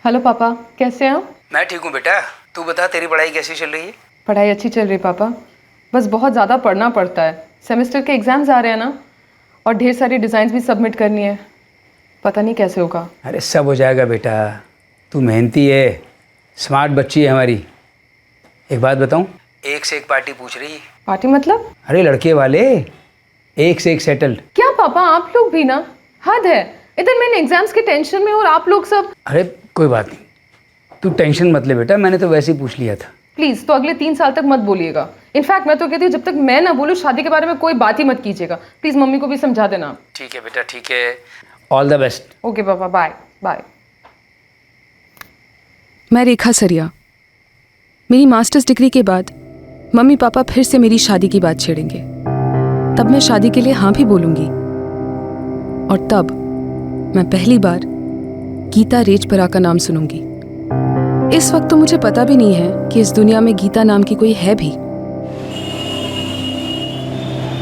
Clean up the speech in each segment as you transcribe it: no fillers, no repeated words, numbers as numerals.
Hello पापा, कैसे हैं आप? मैं ठीक हूँ बेटा, तू बता तेरी पढ़ाई कैसी चल रही है? पढ़ाई अच्छी चल रही है पापा, बस बहुत ज़्यादा पढ़ना पड़ता है। सेमेस्टर के एग्ज़ाम्स आ रहे हैं ना, और ढेर सारी डिज़ाइंस भी सबमिट करनी है। पता नहीं कैसे होगा। अरे सब हो जाएगा बेटा, तू मेहनती है, स्मार्ट बच्ची है हमारी। एक बात बताऊँ, एक से एक पार्टी पूछ रही है। पार्टी मतलब? अरे लड़के वाले एक से एक सेटल्ड। क्या पापा, आप लोग भी ना, हद है। इधर मैंने एग्जाम्स के टेंशन में और आप लोग सब। अरे कोई बात नहीं, तू टेंशन मत ले बेटा, मैंने तो वैसे ही पूछ लिया था। प्लीज़, तो अगले 3 साल तक मत बोलिएगा। इनफैक्ट मैं तो कहती हूँ जब तक मैं ना बोलूँ शादी के बारे में कोई बात ही मत कीजिएगा। प्लीज़ मम्मी को भी समझा देना। ठीक है बेटा, ठीक है, ऑल द बेस्ट। ओके पापा, बाय बाय। मैं रेखा सरिया। मेरी मास्टर्स डिग्री के बाद मम्मी पापा फिर से मेरी शादी की बात छेड़ेंगे, तब मैं शादी के लिए हाँ भी बोलूंगी। और तब मैं पहली बार गीता रेजपरा का नाम सुनूंगी। इस वक्त तो मुझे पता भी नहीं है कि इस दुनिया में गीता नाम की कोई है भी।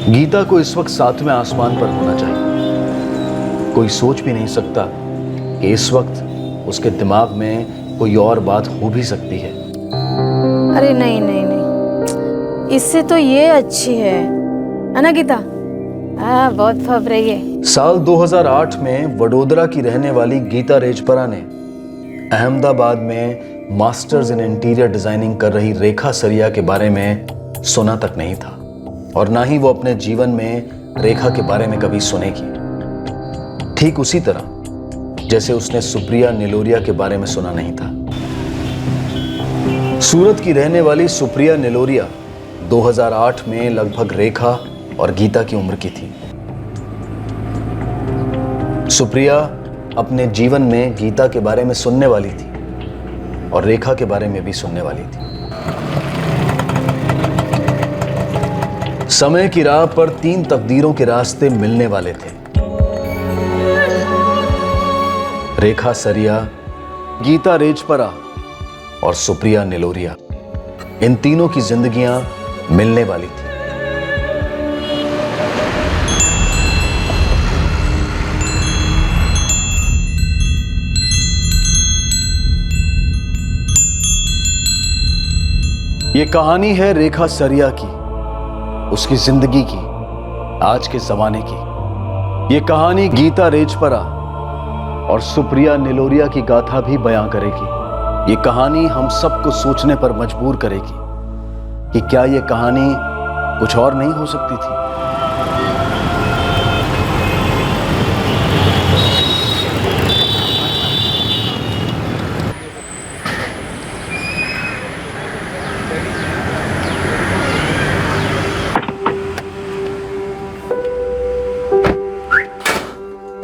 गीता को इस वक्त 7वें आसमान पर होना चाहिए। कोई सोच भी नहीं सकता कि इस वक्त उसके दिमाग में कोई और बात हो भी सकती है। अरे नहीं नहीं नहीं, इससे तो ये अच्छी है ना गीता? हाँ, बहुत फब रही है। साल 2008 में वडोदरा की रहने वाली गीता रेजपरा ने अहमदाबाद में मास्टर्स इन इंटीरियर डिजाइनिंग कर रही रेखा सरिया के बारे में सुना तक नहीं था, और ना ही वो अपने जीवन में रेखा के बारे में कभी सुनेगी। ठीक उसी तरह जैसे उसने सुप्रिया निलोरिया के बारे में सुना नहीं था। सूरत की रहने वाली सुप्रिया निलोरिया 2008 में लगभग रेखा और गीता की उम्र की थी। सुप्रिया अपने जीवन में गीता के बारे में सुनने वाली थी और रेखा के बारे में भी सुनने वाली थी। समय की राह पर 3 तकदीरों के रास्ते मिलने वाले थे। रेखा सरिया, गीता रेजपरा और सुप्रिया निलोरिया, इन तीनों की जिंदगियां मिलने वाली थी। ये कहानी है रेखा सरिया की, उसकी जिंदगी की, आज के जमाने की। ये कहानी गीता रेजपरा और सुप्रिया निलोरिया की गाथा भी बयां करेगी। ये कहानी हम सबको सोचने पर मजबूर करेगी कि क्या ये कहानी कुछ और नहीं हो सकती थी।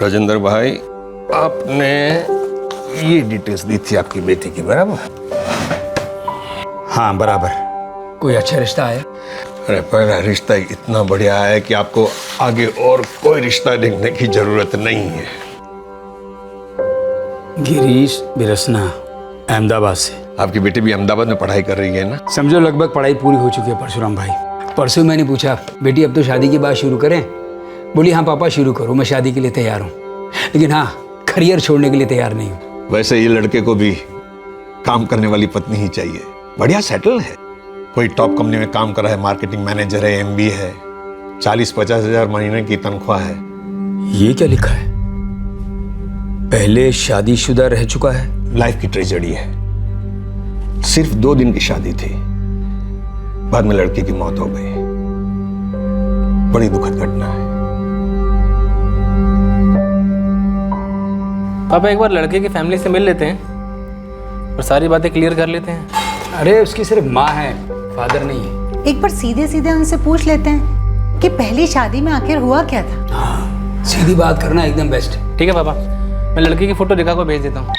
राजेंद्र भाई, आपने ये डिटेल्स दी थी आपकी बेटी की, बराबर? हाँ बराबर। कोई अच्छा रिश्ता आया? अरे पहला रिश्ता इतना बढ़िया है कि आपको आगे और कोई रिश्ता देखने की जरूरत नहीं है। गिरीश बिरसना, अहमदाबाद से। आपकी बेटी भी अहमदाबाद में पढ़ाई कर रही है ना? समझो लगभग पढ़ाई पूरी हो चुकी है परशुराम भाई। परसों मैंने पूछा, बेटी अब तो शादी की बात शुरू करें? बोली हाँ पापा शुरू करो, मैं शादी के लिए तैयार हूँ, लेकिन हाँ करियर छोड़ने के लिए तैयार नहीं हूँ। वैसे ये लड़के को भी काम करने वाली पत्नी ही चाहिए। बढ़िया सेटल है, कोई टॉप कंपनी में काम कर रहा है, मार्केटिंग मैनेजर है, MBA है, 40-50 हजार महीने की तनख्वाह है। ये क्या लिखा है? पहले शादीशुदा रह चुका है। लाइफ की ट्रेजेडी है। सिर्फ 2 दिन की शादी थी, बाद में लड़के की मौत हो गई। बड़ी दुखद घटना है। पापा एक बार लड़के की फैमिली से मिल लेते हैं और सारी बातें क्लियर कर लेते हैं। अरे उसकी सिर्फ माँ है, फादर नहीं है। एक बार सीधे सीधे उनसे पूछ लेते हैं कि पहली शादी में आखिर हुआ क्या था। हाँ, सीधी बात करना एकदम बेस्ट है। ठीक है पापा, मैं लड़के की फोटो रेखा को भेज देता हूँ।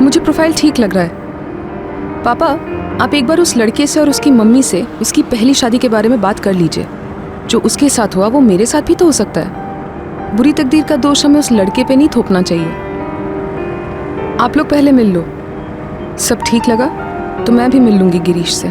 मुझे प्रोफाइल ठीक लग रहा है। पापा, आप एक बार उस लड़के से और उसकी मम्मी से उसकी पहली शादी के बारे में बात कर लीजिए। जो उसके साथ हुआ वो मेरे साथ भी तो हो सकता है। बुरी तकदीर का दोष हमें उस लड़के पे नहीं थोपना चाहिए। आप लोग पहले मिल लो। सब ठीक लगा? तो मैं भी मिल लूंगी गिरीश से।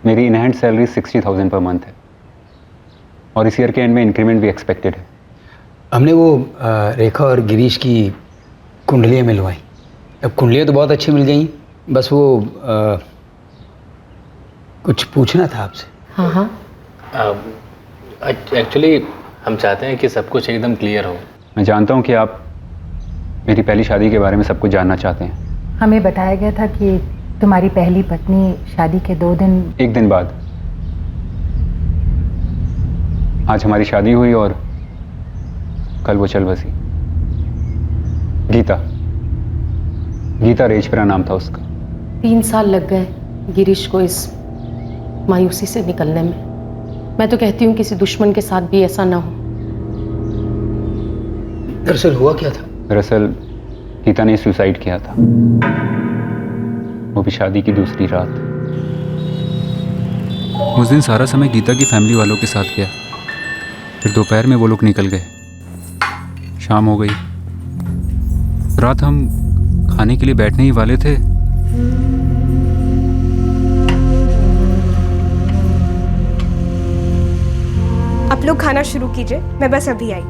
मेरी in hand salary 60,000 per month है और इस ईयर के एंड में इंक्रीमेंट भी एक्सपेक्टेड है। हमने वो रेखा और गिरीश की कुंडलियाँ मिलवाई। अब कुंडलियाँ तो बहुत अच्छी मिल गई, बस वो कुछ पूछना था आपसे। हाँ हाँ। एक्चुअली हम चाहते हैं कि सब कुछ एकदम क्लियर हो। मैं जानता हूँ कि आप मेरी पहली शादी के बारे में सब कुछ जानना चाहते हैं। हमें बताया गया था कि तुम्हारी पहली पत्नी शादी के 2 दिन एक दिन बाद आज हमारी शादी हुई और कल वो चल बसी। गीता रेजपरा नाम था उसका। 3 साल लग गए गिरीश को इस मायूसी से निकलने में। मैं तो कहती हूँ किसी दुश्मन के साथ भी ऐसा ना हो। दरअसल हुआ क्या था? दरअसल गीता ने सुसाइड किया था, वो भी शादी की दूसरी रात। उस दिन सारा समय गीता की फैमिली वालों के साथ गया, फिर दोपहर में वो लोग निकल गए। शाम हो गई, रात हम खाने के लिए बैठने ही वाले थे, आप लोग खाना शुरू कीजिए, मैं बस अभी आई।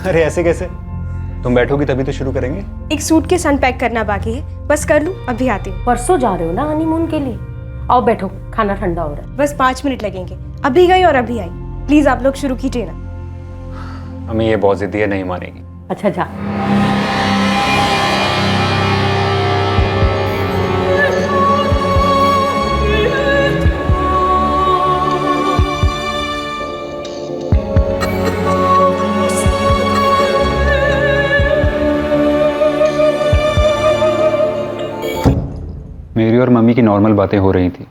अरे ऐसे कैसे? तुम बैठोगी तभी तो शुरू करेंगे। एक सूटकेस अनपैक करना बाकी है, बस कर लूं, अभी आती हूँ। परसों जा रहे हो ना हनीमून के लिए? आओ बैठो, खाना ठंडा हो रहा है। बस 5 मिनट लगेंगे, अभी गई और अभी आई। प्लीज आप लोग शुरू कीजिए ना। हमें ये बहुत जिद्दी है, नहीं मानेगी। अच्छा जा। मेरी और मम्मी की नॉर्मल बातें हो रही थी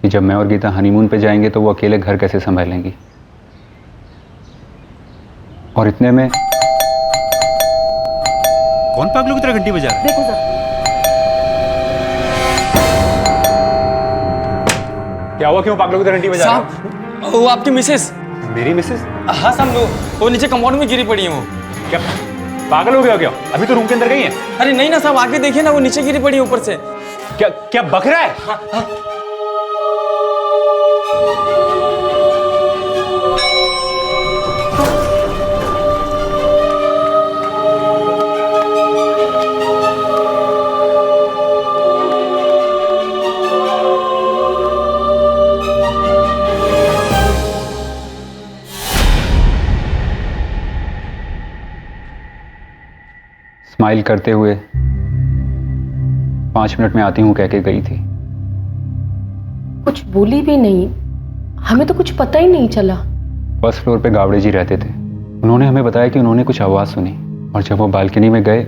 कि जब मैं और गीता हनीमून पे जाएंगे तो वो अकेले घर कैसे संभालेंगी। और इतने में कौन पागलों की तरह घंटी बजा रहा है? देखो जरा। क्या हुआ? क्यों पागलों की तरह घंटी बजा रहा है? वो आपकी मिसेस। मेरी मिसेस? हाँ साहब, वो नीचे कंपाउंड में गिरी पड़ी है। वो क्या पागल हो गया क्या? अभी तो रूम के अंदर गई है। अरे नहीं ना साहब, आके देखिए ना, वो नीचे गिरी पड़ी है ऊपर से। क्या क्या बक रहा है? हाँ। स्माइल करते हुए 5 मिनट में आती हूँ कह के गई थी। कुछ बोली भी नहीं, हमें तो कुछ पता ही नहीं चला। फर्स्ट फ्लोर पे गावड़े जी रहते थे। उन्होंने हमें बताया कि उन्होंने कुछ आवाज सुनी और जब वो बालकनी में गए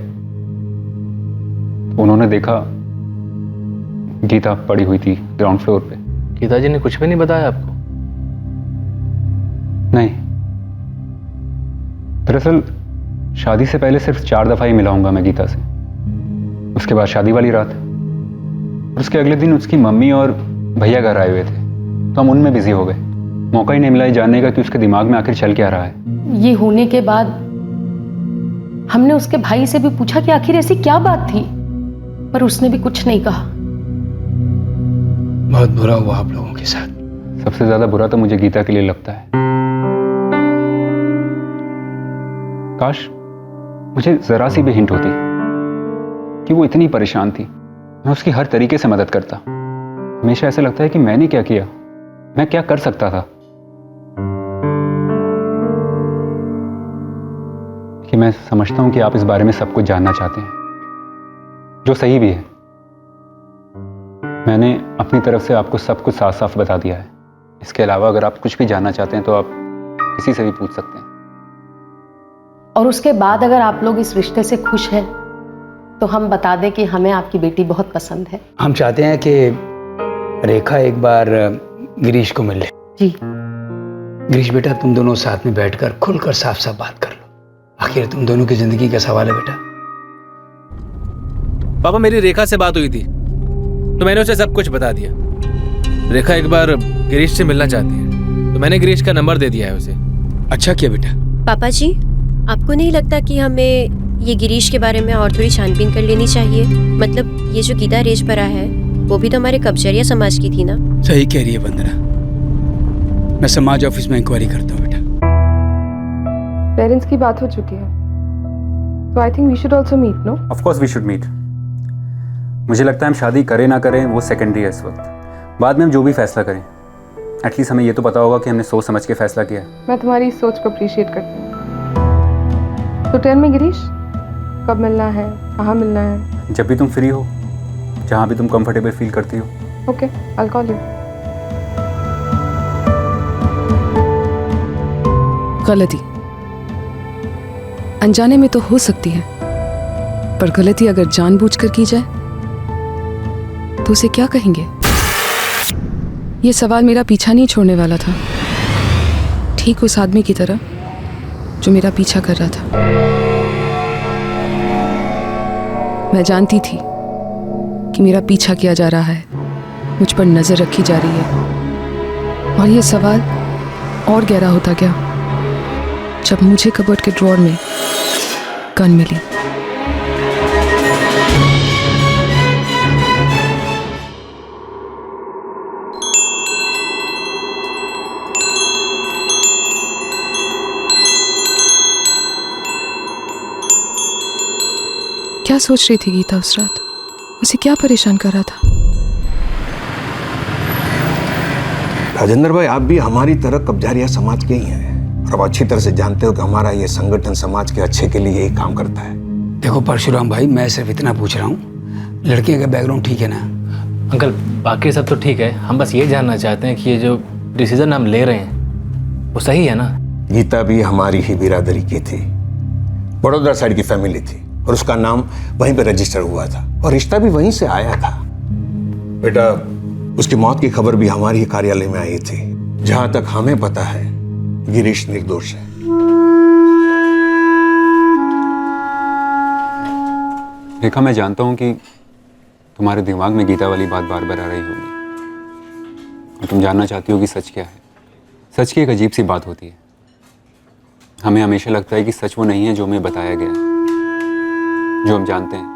तो उन्होंने देखा गीता पड़ी हुई थी ग्राउंड फ्लोर पे। गीता जी ने कुछ भी नहीं बताया आपको? नहीं, दरअसल शादी से पहले सिर्फ 4 दफा ही मिला हूंगा मैं गीता से। उसके बाद शादी वाली रात और उसके अगले दिन उसकी मम्मी और भैया घर आए हुए थे, तो हम उनमें बिजी हो गए। मौका ही नहीं मिला जानने का कि उसके दिमाग में आखिर चल क्या रहा है। ये होने के बाद हमने उसके भाई से भी पूछा कि आखिर ऐसी क्या बात थी, पर उसने भी कुछ नहीं कहा। बहुत बुरा हुआ आप लोगों के साथ। सबसे ज्यादा बुरा तो मुझे गीता के लिए लगता है। काश मुझे जरा सी भी हिंट होती कि वो इतनी परेशान थी, मैं उसकी हर तरीके से मदद करता। हमेशा ऐसा लगता है कि मैंने क्या किया, मैं क्या कर सकता था। कि मैं समझता हूं कि आप इस बारे में सब कुछ जानना चाहते हैं, जो सही भी है। मैंने अपनी तरफ से आपको सब कुछ साफ साफ बता दिया है। इसके अलावा अगर आप कुछ भी जानना चाहते हैं तो आप किसी से भी पूछ सकते हैं। और उसके बाद अगर आप लोग इस रिश्ते से खुश हैं तो हम बता दें कि हमें आपकी बेटी बहुत पसंद है। हम चाहते हैं कि रेखा एक बार गिरीश को मिल ले। जी गिरीश बेटा, तुम दोनों साथ में बैठकर खुलकर साफ साफ बात कर लो। आखिर तुम दोनों की जिंदगी का सवाल है बेटा। पापा, मेरी रेखा से बात हुई थी, तो मैंने उसे सब कुछ बता दिया। रेखा एक बार गिरीश से मिलना चाहती है, तो मैंने गिरीश का नंबर दे दिया है उसे। अच्छा किया बेटा। पापा जी, आपको नहीं लगता कि हमें ये गिरीश के बारे में और थोड़ी छानबीन कर लेनी चाहिए? मतलब ये जो गीता रेजपरा है वो भी तो हमारे कब्जरिया समाज की थी ना। सही कह रही है वंदना, मैं समाज ऑफिस में इंक्वायरी करता हूँ बेटा। पेरेंट्स की बात हो चुकी है, तो I think we should also meet, no? Of course we should meet. मुझे लगता है हम शादी करें ना करें वो सेकेंडरी है इस वक्त। बाद में हम जो भी फैसला करें, एटलीस्ट हमें ये तो पता होगा कि हमने सोच समझ के फैसला किया है। मैं तुम्हारी इस सोच को अप्रिशिएट करती हूँ। तो टेल मी गिरीश, कब मिलना है, कहाँ मिलना है? जब भी तुम फ्री हो, जहाँ भी तुम कंफर्टेबल फील करती हो। Okay, I will call you. गलती अनजाने में तो हो सकती है, पर गलती अगर जानबूझकर की जाए तो उसे क्या कहेंगे? ये सवाल मेरा पीछा नहीं छोड़ने वाला था, ठीक उस आदमी की तरह जो मेरा पीछा कर रहा था। मैं जानती थी कि मेरा पीछा किया जा रहा है, मुझ पर नजर रखी जा रही है। और ये सवाल और गहरा होता गया जब मुझे कबर्ड के ड्रॉअर में गन मिली। क्या सोच रही थी गीता उस रात? उसे क्या परेशान कर रहा था? राजेंद्र भाई, आप भी हमारी तरह कब्जारिया समाज के ही हैं और अब अच्छी तरह से जानते हो कि हमारा ये संगठन समाज के अच्छे के लिए ही काम करता है। देखो परशुराम भाई, मैं सिर्फ इतना पूछ रहा हूँ, लड़के का बैकग्राउंड ठीक है ना? अंकल बाकी सब तो ठीक है, हम बस ये जानना चाहते हैं कि ये जो डिसीजन हम ले रहे हैं वो सही है ना? गीता भी हमारी ही बिरादरी की थी, बड़ौदा साइड की फैमिली थी और उसका नाम वहीं पे रजिस्टर हुआ था और रिश्ता भी वहीं से आया था। बेटा, उसकी मौत की खबर भी हमारे ही कार्यालय में आई थी। जहां तक हमें पता है गिरीश निर्दोष है। रेखा, मैं जानता हूं कि तुम्हारे दिमाग में गीता वाली बात बार बार आ रही होगी और तुम जानना चाहती हो कि सच क्या है। सच की एक अजीब सी बात होती है, हमें हमेशा लगता है कि सच वो नहीं है जो हमें बताया गया है, जो हम जानते हैं।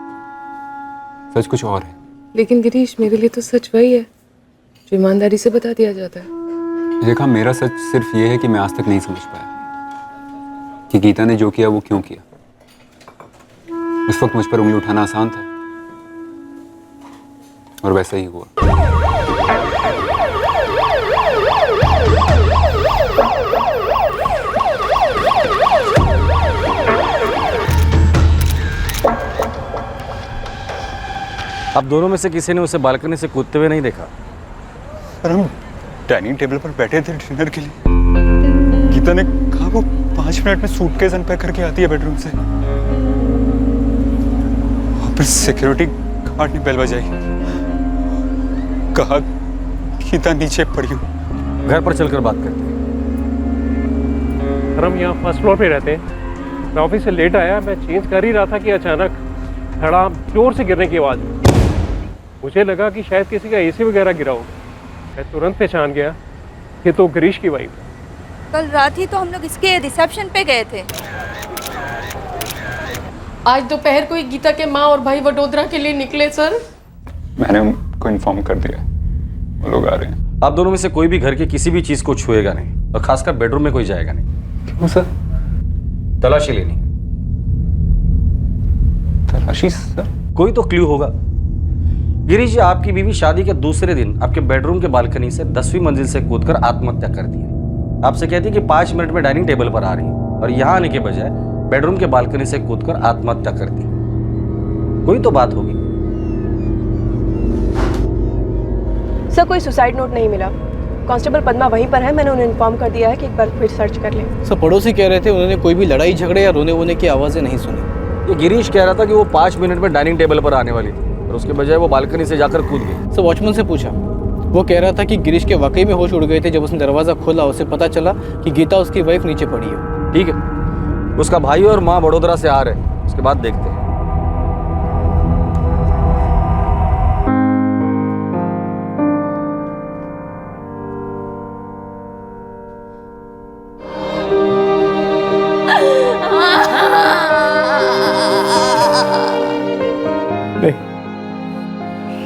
सच कुछ और है। लेकिन गिरीश, मेरे लिए तो सच वही है जो ईमानदारी से बता दिया जाता है। देखा, मेरा सच सिर्फ ये है कि मैं आज तक नहीं समझ पाया कि गीता ने जो किया वो क्यों किया। उस वक्त मुझ पर उंगली उठाना आसान था और वैसा ही हुआ। आप दोनों में से किसी ने उसे बालकनी से कूदते हुए नहीं देखा? पर हम डाइनिंग टेबल पर बैठे थे डिनर के लिए। गीता ने कहा वो 5 मिनट में सूटकेस अनपैक करके आती है बेडरूम से। और फिर सिक्योरिटी गार्ड ने बेल बजाई, कहा गीता नीचे पड़ी हो। घर पर चलकर बात करते हैं। सर, हम यहाँ फर्स्ट फ्लोर पे रहते हैं। मैं ऑफिस से लेट आया, मैं चेंज कर ही रहा था कि अचानक धड़ा जोर से गिरने की आवाज़। मुझे लगा कि शायद किसी का एसी वगैरह गिरा होगा। मैं तुरंत पहचान गया कि तो गिरीश की वाइफ है। कल रात ही तो हम लोग इसके रिसेप्शन पे गए थे। आज दोपहर को ही गीता के माँ और भाई वडोदरा के लिए निकले सर। मैंने उनको इन्फॉर्म कर दिया, वो लोग आ रहे हैं। आप दोनों में से कोई भी घर की किसी भी चीज को छुएगा नहीं और खासकर बेडरूम में कोई जाएगा नहीं। क्यों सर? तलाशी लेनी। तलाशी सर? कोई तो क्लू होगा। गिरीश जी, आपकी बीवी शादी के दूसरे दिन आपके बेडरूम के बालकनी से 10वीं मंजिल से कूदकर आत्महत्या कर दी है। आपसे कहती कि 5 मिनट में डाइनिंग टेबल पर आ रही और यहाँ आने के बजाय बेडरूम के बालकनी से कूदकर आत्महत्या कर दी। कोई तो बात होगी। सर, कोई सुसाइड नोट नहीं मिला। कांस्टेबल पद्मा वहीं पर है, मैंने उन्हें इन्फॉर्म कर दिया है कि एक बार फिर सर्च कर लें। सब पड़ोसी कह रहे थे उन्होंने कोई भी लड़ाई झगड़े या रोने वोने की आवाज़ें नहीं सुनी। ये गिरीश कह रहा था कि वो 5 मिनट में डाइनिंग टेबल पर आने वाली थी और उसके बजाय वो बालकनी से जाकर कूद गई। सब वॉचमैन से पूछा, वो कह रहा था कि गिरीश के वाकई में होश उड़ गए थे। जब उसने दरवाज़ा खोला उसे पता चला कि गीता उसकी वाइफ नीचे पड़ी है। ठीक है, उसका भाई और माँ बड़ोदरा से आ रहे हैं, उसके बाद देखते हैं।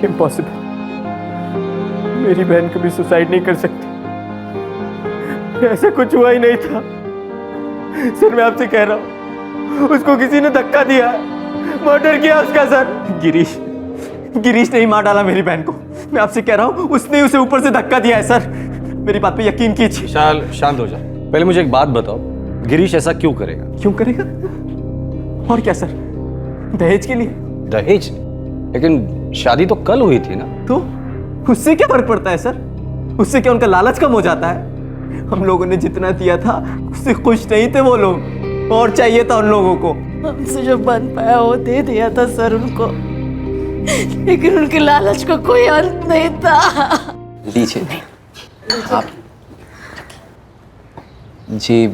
इम्पॉसिबल, मेरी बहन कभी सुसाइड नहीं कर सकती, ऐसा कुछ हुआ ही नहीं था। सर मैं आपसे कह रहा हूँ, उसको किसी ने धक्का दिया, मर्डर किया उसका सर। गिरीश ने ही मार डाला मेरी बहन को। मैं आपसे कह रहा हूँ, उसने उसे ऊपर से धक्का दिया है सर, मेरी बात पे यकीन कीजिए। विशाल शांत हो जा। पहले मुझे एक बात बताओ, गिरीश ऐसा क्यों करेगा? क्यों करेगा? और क्या सर, दहेज के लिए? दहेज? लेकिन शादी तो कल हुई थी ना। तो उससे क्या फर्क पड़ता है सर? उससे क्या उनका लालच कम हो जाता है? हम लोगों ने जितना दिया था उससे खुश नहीं थे वो लोग, और चाहिए था उन लोगों को। हमसे जो बन पाया वो दे दिया था सर उनको, लेकिन उनके लालच का कोई अर्थ नहीं था। लीजिए आप जी,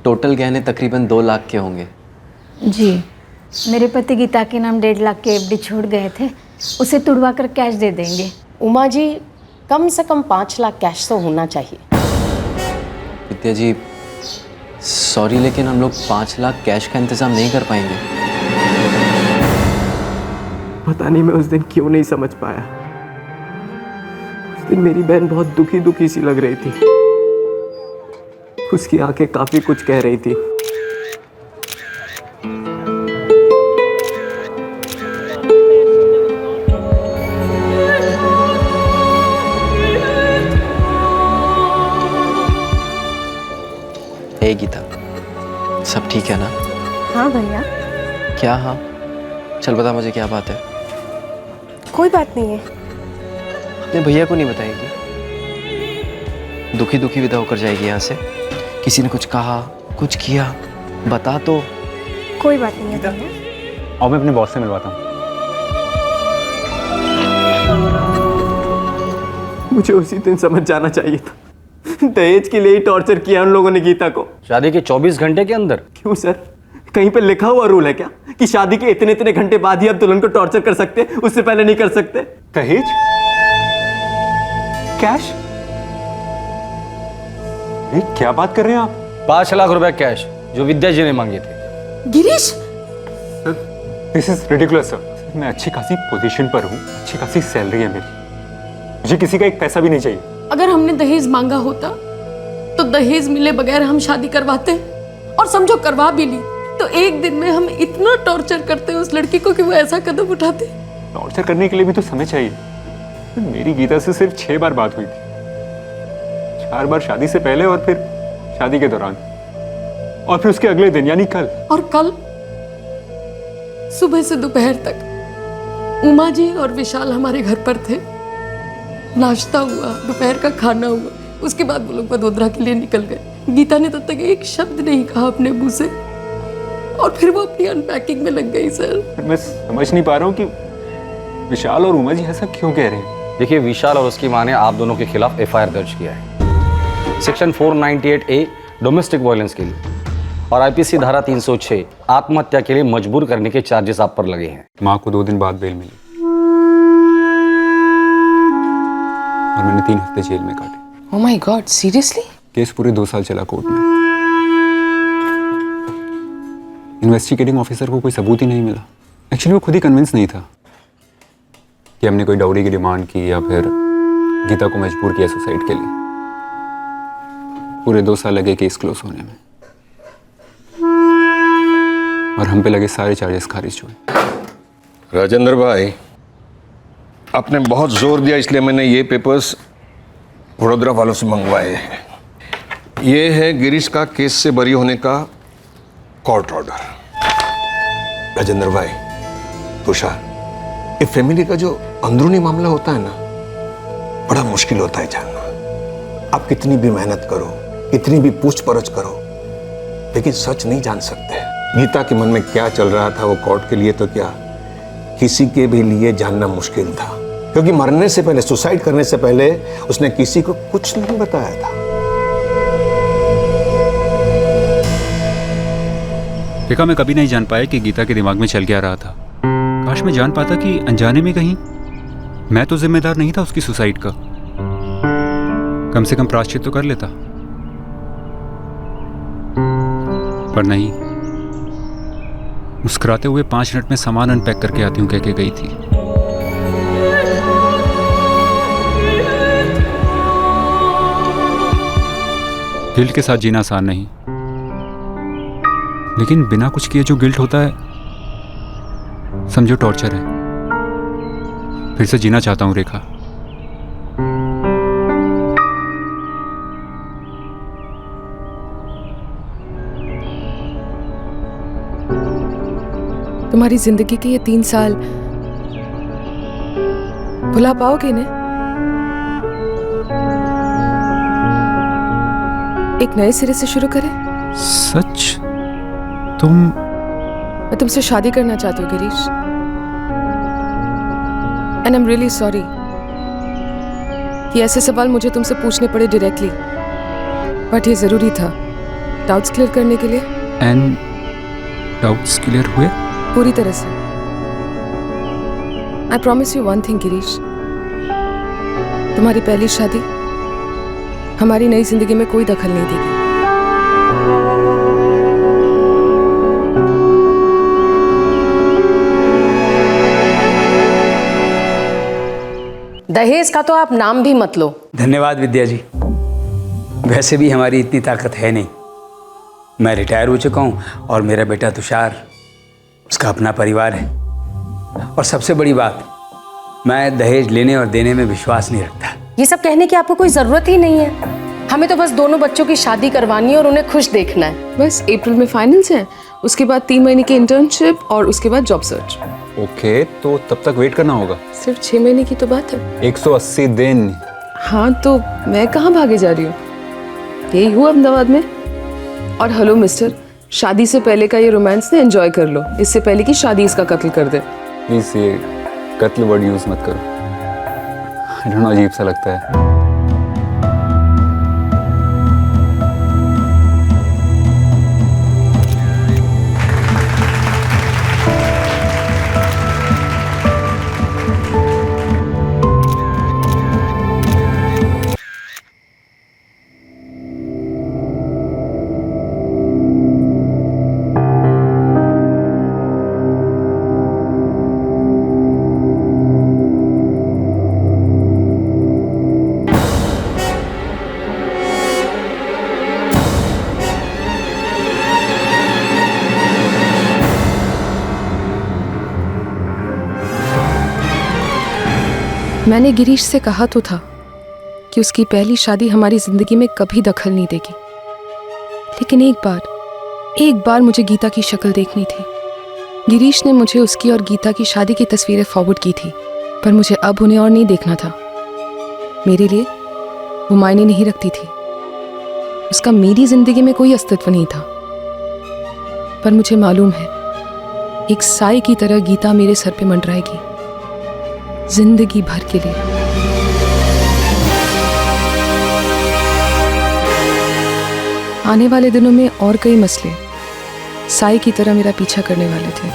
टोटल गहने तकरीबन 2 लाख के होंगे। जी, मेरे पति गीता के नाम 1.5 लाख के एफडी छोड़ गए थे, उसे तुड़वा कर कैश दे देंगे। उमा जी, कम से कम 5 लाख कैश तो होना चाहिए। विद्या जी सॉरी, लेकिन हम लोग 5 लाख कैश का इंतजाम नहीं कर पाएंगे। पता नहीं मैं उस दिन क्यों नहीं समझ पाया। उस दिन मेरी बहन बहुत दुखी दुखी सी लग रही थी, उसकी आंखें काफी कुछ कह रही थी। हे गीता, सब ठीक है ना? हाँ भैया। क्या हाँ? चल बता मुझे, क्या बात है? कोई बात नहीं है। अपने भैया को नहीं बताएगी? दुखी दुखी विदा होकर जाएगी यहाँ से? किसी ने कुछ कहा, कुछ किया, बता तो। कोई बात नहीं है भैया। और मैं अपने बॉस से मिलवाता हूँ। मुझे उसी दिन समझ जाना चाहिए था, दहेज के लिए ही टॉर्चर किया उन लोगों ने गीता को। शादी के 24 घंटे के अंदर? क्यों सर, कहीं पे लिखा हुआ रूल है क्या कि शादी के इतने इतने घंटे बाद ही आप दुल्हन को टॉर्चर कर सकते, उससे पहले नहीं कर सकते? दहेज? कैश? क्या बात कर रहे हैं आप? 5 लाख रुपए कैश जो विद्या जी ने मांगे थे। Girish, this is ridiculous sir. मैं अच्छी खासी पोजीशन पर हूँ, अच्छी खासी सैलरी है मेरी, मुझे किसी का एक पैसा भी नहीं चाहिए। अगर हमने दहेज मांगा होता तो दहेज मिले बगैर हम शादी करवाते, और समझो करवा भी ली तो एक दिन में हम इतना टॉर्चर करते उस लड़की को कि वो ऐसा कदम उठाते। टॉर्चर करने के लिए भी तो समय चाहिए। मेरी गीता से सिर्फ 6 बार बात हुई थी, 4 बार शादी से पहले और फिर शादी के दौरान, और फिर उसके अगले दिन यानी कल। और कल सुबह से दोपहर तक उमा जी और विशाल हमारे घर पर थे। नाश्ता हुआ, दोपहर का खाना हुआ, उसके बाद वो लोग वडोदरा के लिए निकल गए। गीता ने तब तक एक शब्द नहीं कहा अपने मुंह से, और फिर वो अपनी अनपैकिंग में लग गई। सर मैं समझ नहीं पा रहा हूँ कि विशाल और उमा जी ऐसा क्यों कह रहे हैं। देखिए, विशाल और उसकी मां ने आप दोनों के खिलाफ एफआईआर दर्ज किया है सेक्शन 498A डोमेस्टिक वायलेंस के लिए, और आईपीसी धारा 306 आत्महत्या के लिए मजबूर करने के चार्जेस आप पर लगे हैं। माँ को 2 दिन बाद बेल मिली और मैंने 3 हफ्ते जेल में काटे। Oh my God, seriously? Case पूरे 2 साल चला कोर्ट में। इन्वेस्टिगेटिंग ऑफिसर को कोई सबूत ही नहीं मिला। एक्चुअली वो खुद ही कन्विंस नहीं था कि हमने कोई डाउरी की डिमांड की या फिर गीता को मजबूर किया सुसाइड के लिए। पूरे 2 साल लगे केस क्लोज होने में, और हम पे लगे सारे चार्जेस खारिज हुए। राजेंद्र भाई, आपने बहुत जोर दिया इसलिए मैंने ये पेपर्स वडोदरा वालों से मंगवाए हैं। ये है गिरीश का केस से बरी होने का कोर्ट ऑर्डर। राजेंद्र भाई, तुषार, ये फैमिली का जो अंदरूनी मामला होता है ना, बड़ा मुश्किल होता है जानना। आप कितनी भी मेहनत करो, कितनी भी पूछ परछ करो, लेकिन सच नहीं जान सकते। गीता के मन में क्या चल रहा था वो कोर्ट के लिए तो क्या, किसी के भी लिए जानना मुश्किल था, क्योंकि मरने से पहले, सुसाइड करने से पहले उसने किसी को कुछ नहीं बताया था। देखा, मैं कभी नहीं जान पाया कि गीता के दिमाग में चल क्या रहा था। काश मैं जान पाता कि अनजाने में कहीं मैं तो जिम्मेदार नहीं था उसकी सुसाइड का। कम से कम प्रायश्चित तो कर लेता, पर नहीं। मुस्कुराते हुए 5 मिनट में सामान अनपैक करके आती हूँ कह के गई थी। गिल्ट के साथ जीना आसान नहीं, लेकिन बिना कुछ किए जो गिल्ट होता है समझो टॉर्चर है। फिर से जीना चाहता हूं रेखा। तुम्हारी जिंदगी के ये 3 साल भुला पाओगे ना? एक नए सिरे से शुरू करें? सच? तुम? मैं तुमसे शादी करना चाहती हूँ Girish, and I am really sorry कि ऐसे सवाल मुझे तुमसे पूछने पड़े डायरेक्टली, बट ये जरूरी था डाउट्स क्लियर करने के लिए। एंड डाउट्स क्लियर हुए? पूरी तरह से। I promise you one thing Girish, तुम्हारी पहली शादी हमारी नई जिंदगी में कोई दखल नहीं देगी। दहेज का तो आप नाम भी मत लो। धन्यवाद विद्या जी। वैसे भी हमारी इतनी ताकत है नहीं। मैं रिटायर हो चुका हूँ और मेरा बेटा तुषार, उसका अपना परिवार है। और सबसे बड़ी बात, मैं दहेज लेने और देने में विश्वास नहीं रखता। ये सब कहने की आपको कोई जरूरत ही नहीं है। हमें तो बस दोनों बच्चों की शादी करवानी है और उन्हें खुश देखना है। बस अप्रैल में फाइनल्स हैं, उसके बाद 3 महीने की इंटर्नशिप और उसके बाद जॉब सर्च। ओके, तो तब तक वेट करना होगा। सिर्फ 6 महीने की तो बात है। 180 दिन। हाँ, तो मैं कहाँ भागे जा रही हूँ, यही हूँ अहमदाबाद में। और हेलो मिस्टर, शादी से पहले का ये रोमांस ने एंजॉय कर लो, इससे पहले कि शादी इसका कत्ल कर दे। प्लीज ये कत्ल वर्ड यूज मत करो, आई डोंट नो, अजीब सा लगता है। मैंने गिरीश से कहा तो था कि उसकी पहली शादी हमारी जिंदगी में कभी दखल नहीं देगी, लेकिन एक बार मुझे गीता की शक्ल देखनी थी। गिरीश ने मुझे उसकी और गीता की शादी की तस्वीरें फॉरवर्ड की थी, पर मुझे अब उन्हें और नहीं देखना था। मेरे लिए वो मायने नहीं रखती थी, उसका मेरी जिंदगी में कोई अस्तित्व नहीं था। पर मुझे मालूम है, एक साई की तरह गीता मेरे सर पे मंडराएगी जिंदगी भर के लिए। आने वाले दिनों में और कई मसले साई की तरह मेरा पीछा करने वाले थे।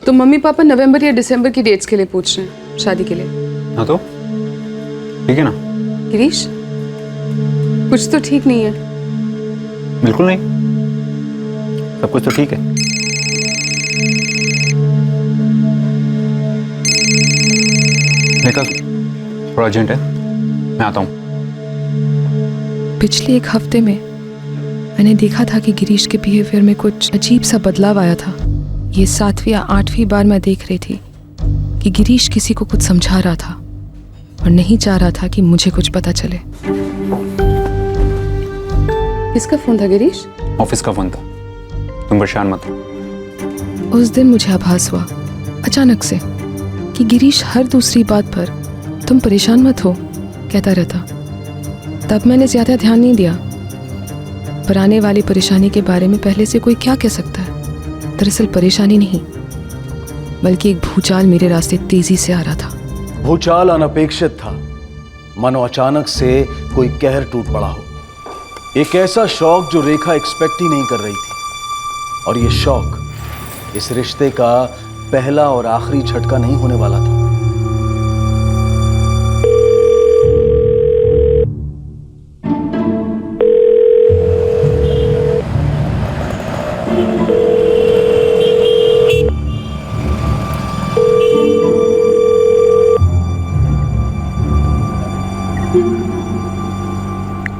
तो मम्मी पापा नवंबर या दिसंबर की डेट्स के लिए पूछ रहे हैं शादी के लिए। हाँ तो ठीक है ना गिरीश, कुछ तो ठीक नहीं है। बिल्कुल नहीं, सब कुछ तो ठीक है। देखा, थोड़ा अर्जेंट है, मैं आता हूँ। पिछले 1 हफ्ते में मैंने देखा था कि गिरीश के बिहेवियर में कुछ अजीब सा बदलाव आया था। ये 7वीं या 8वीं बार मैं देख रही थी कि गिरीश किसी को कुछ समझा रहा था और नहीं चाह रहा था कि मुझे कुछ पता चले। किसका फोन था गिरीश? ऑफिस का फोन था, तुम परेशान मत हो। उस दिन मुझे आभास हुआ अचानक से कि गिरीश हर दूसरी बात पर तुम परेशान मत हो कहता रहता। तब मैंने ज्यादा ध्यान नहीं दिया, पर आने वाली परेशानी के बारे में पहले से कोई क्या कह सकता है। दरअसल परेशानी नहीं, बल्कि एक भूचाल मेरे रास्ते तेजी से आ रहा था। भूचाल अनपेक्षित था, मानो अचानक से कोई कहर टूट पड़ा हो। एक ऐसा शौक जो रेखा एक्सपेक्ट ही नहीं कर रही थी, और ये शौक इस रिश्ते का पहला और आखिरी झटका नहीं होने वाला था।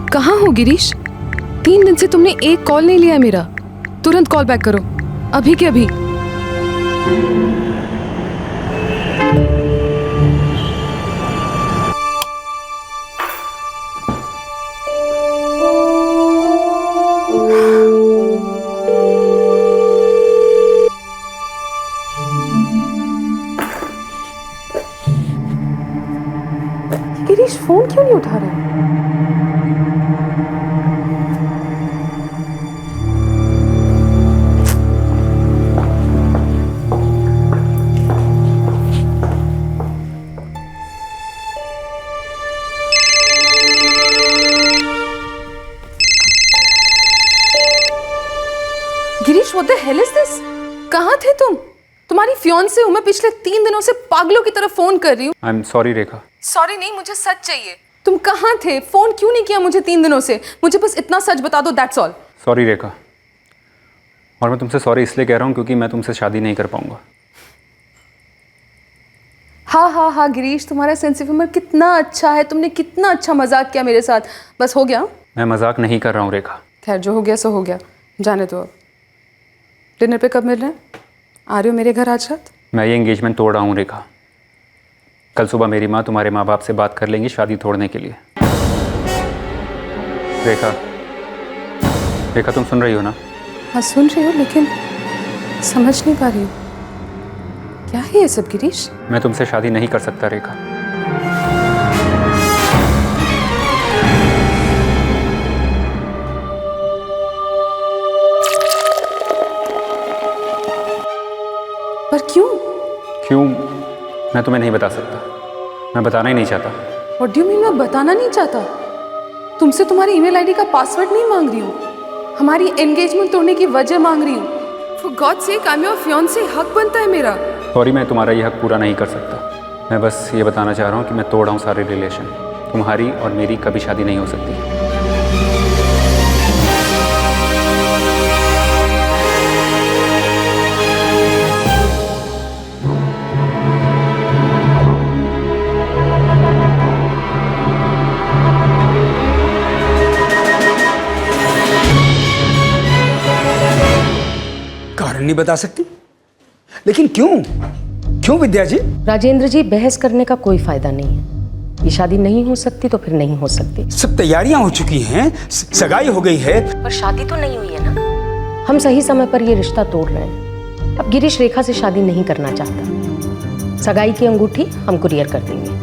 कहाँ हो गिरीश? 3 दिन से तुमने एक कॉल नहीं लिया है मेरा। तुरंत कॉल बैक करो, अभी के अभी। गिरीश फोन क्यों नहीं उठा रहा है? Girish, what the hell is this? कहाँ थे तुम? तुम्हारी फियांसे हूँ मैं, पिछले 3 दिनों से पागलों की तरह फोन कर रही हूँ। आई एम सॉरी रेखा। सॉरी नहीं, मुझे सच चाहिए। तुम कहाँ थे? फोन क्यों नहीं किया मुझे 3 दिनों से? मुझे बस इतना सच बता दो, दैट्स ऑल। सॉरी रेखा, और मैं तुमसे सॉरी इसलिए कह रहा हूँ क्योंकि मैं तुमसे शादी नहीं कर पाऊंगा। हाँ गिरीश, तुम्हारा सेंस ऑफ ह्यूमर कितना अच्छा है। तुमने कितना अच्छा मजाक किया मेरे साथ। बस हो गया? मैं मजाक नहीं कर रहा हूँ रेखा। खैर, जो हो गया सो हो गया, जाने दो। अब डिनर पे कब मिल रहे हैं? आ रहे हो मेरे घर आज रात? मैं ये एंगेजमेंट तोड़ रहा हूँ रेखा। कल सुबह मेरी माँ तुम्हारे माँ बाप से बात कर लेंगी शादी तोड़ने के लिए। रेखा, रेखा तुम सुन रही हो ना? हाँ सुन रही हो, लेकिन समझ नहीं पा रही हूँ क्या है ये सब। गिरीश, मैं तुमसे शादी नहीं कर सकता रेखा। पर क्यों? क्यों मैं तुम्हें नहीं बता सकता, मैं बताना ही नहीं चाहता। व्हाट डू यू मीन मैं बताना नहीं चाहता? तुमसे तुम्हारी ईमेल आईडी का पासवर्ड नहीं मांग रही हूँ, हमारी एंगेजमेंट तोड़ने की वजह मांग रही हूँ। For God sake, I am your fiancee, हक बनता है मेरा। सॉरी, मैं तुम्हारा ये हक पूरा नहीं कर सकता। मैं बस ये बताना चाह रहा हूँ कि मैं तोड़ रहा हूँ सारे रिलेशन। तुम्हारी और मेरी कभी शादी नहीं हो सकती। कारण नहीं बता सकती? लेकिन क्यों? क्यों विद्या जी? राजेंद्र जी, बहस करने का कोई फायदा नहीं है। ये शादी नहीं हो सकती तो फिर नहीं हो सकती। सब तैयारियां हो चुकी हैं, सगाई हो गई है, पर शादी तो नहीं हुई है ना। हम सही समय पर ये रिश्ता तोड़ रहे हैं। अब गिरीश रेखा से शादी नहीं करना चाहता। सगाई की अंगूठी हम कुरियर कर देंगे।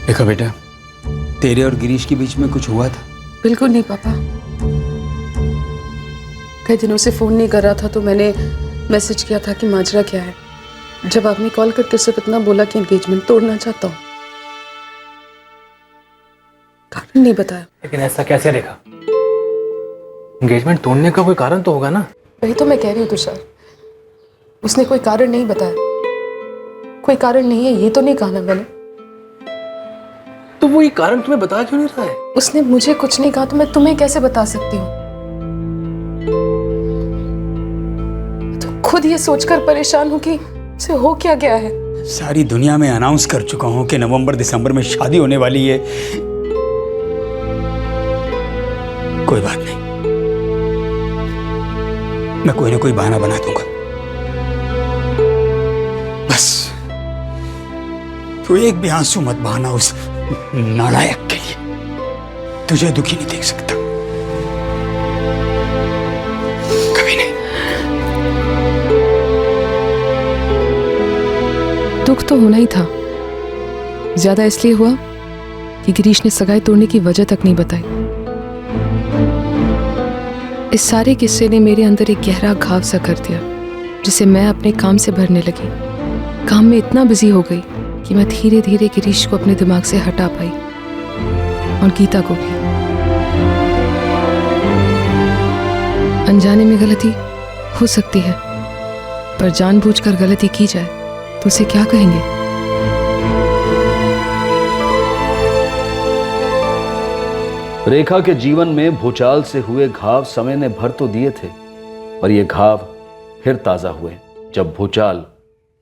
देखा बेटा, तेरे और गिरीश के बीच में कुछ हुआ था? बिल्कुल नहीं पापा। कई दिनों से फोन नहीं कर रहा था तो मैंने मैसेज किया था कि माजरा क्या है। जब आपने कॉल करके सिर्फ इतना बोला कि एंगेजमेंट तोड़ना चाहता हूँ, कारण नहीं बताया। लेकिन ऐसा कैसे रेखा? एंगेजमेंट तोड़ने का कोई कारण तो होगा ना? वही तो मैं कह रही हूँ तुषार, उसने कोई कारण नहीं बताया। कोई कारण नहीं है ये तो नहीं कहा ना मैंने। तो वो ये कारण तुम्हें बता क्यों नहीं रहा है? उसने मुझे कुछ नहीं कहा तो मैं तुम्हें कैसे बता सकती हूँ? तो खुद ये सोचकर परेशान हूँ कि उसे हो क्या गया है। सारी दुनिया में अनाउंस कर चुका हूं कि नवंबर दिसंबर में शादी होने वाली है। कोई बात नहीं, मैं कोई ना कोई बहाना बना दूंगा। बस तू एक भी आंसू मत बहाना उस नालायक के लिए। तुझे दुखी नहीं देख सकता, कभी नहीं। दुख तो होना ही था, ज्यादा इसलिए हुआ कि गिरीश ने सगाई तोड़ने की वजह तक नहीं बताई। इस सारे किस्से ने मेरे अंदर एक गहरा घाव सा कर दिया, जिसे मैं अपने काम से भरने लगी। काम में इतना बिजी हो गई कि मैं धीरे धीरे गिरीश को अपने दिमाग से हटा पाई, और गीता को भी। अनजाने में गलती हो सकती है, पर जानबूझकर गलती की जाए तो उसे क्या कहेंगे? रेखा के जीवन में भूचाल से हुए घाव समय ने भर तो दिए थे, पर ये घाव फिर ताजा हुए जब भूचाल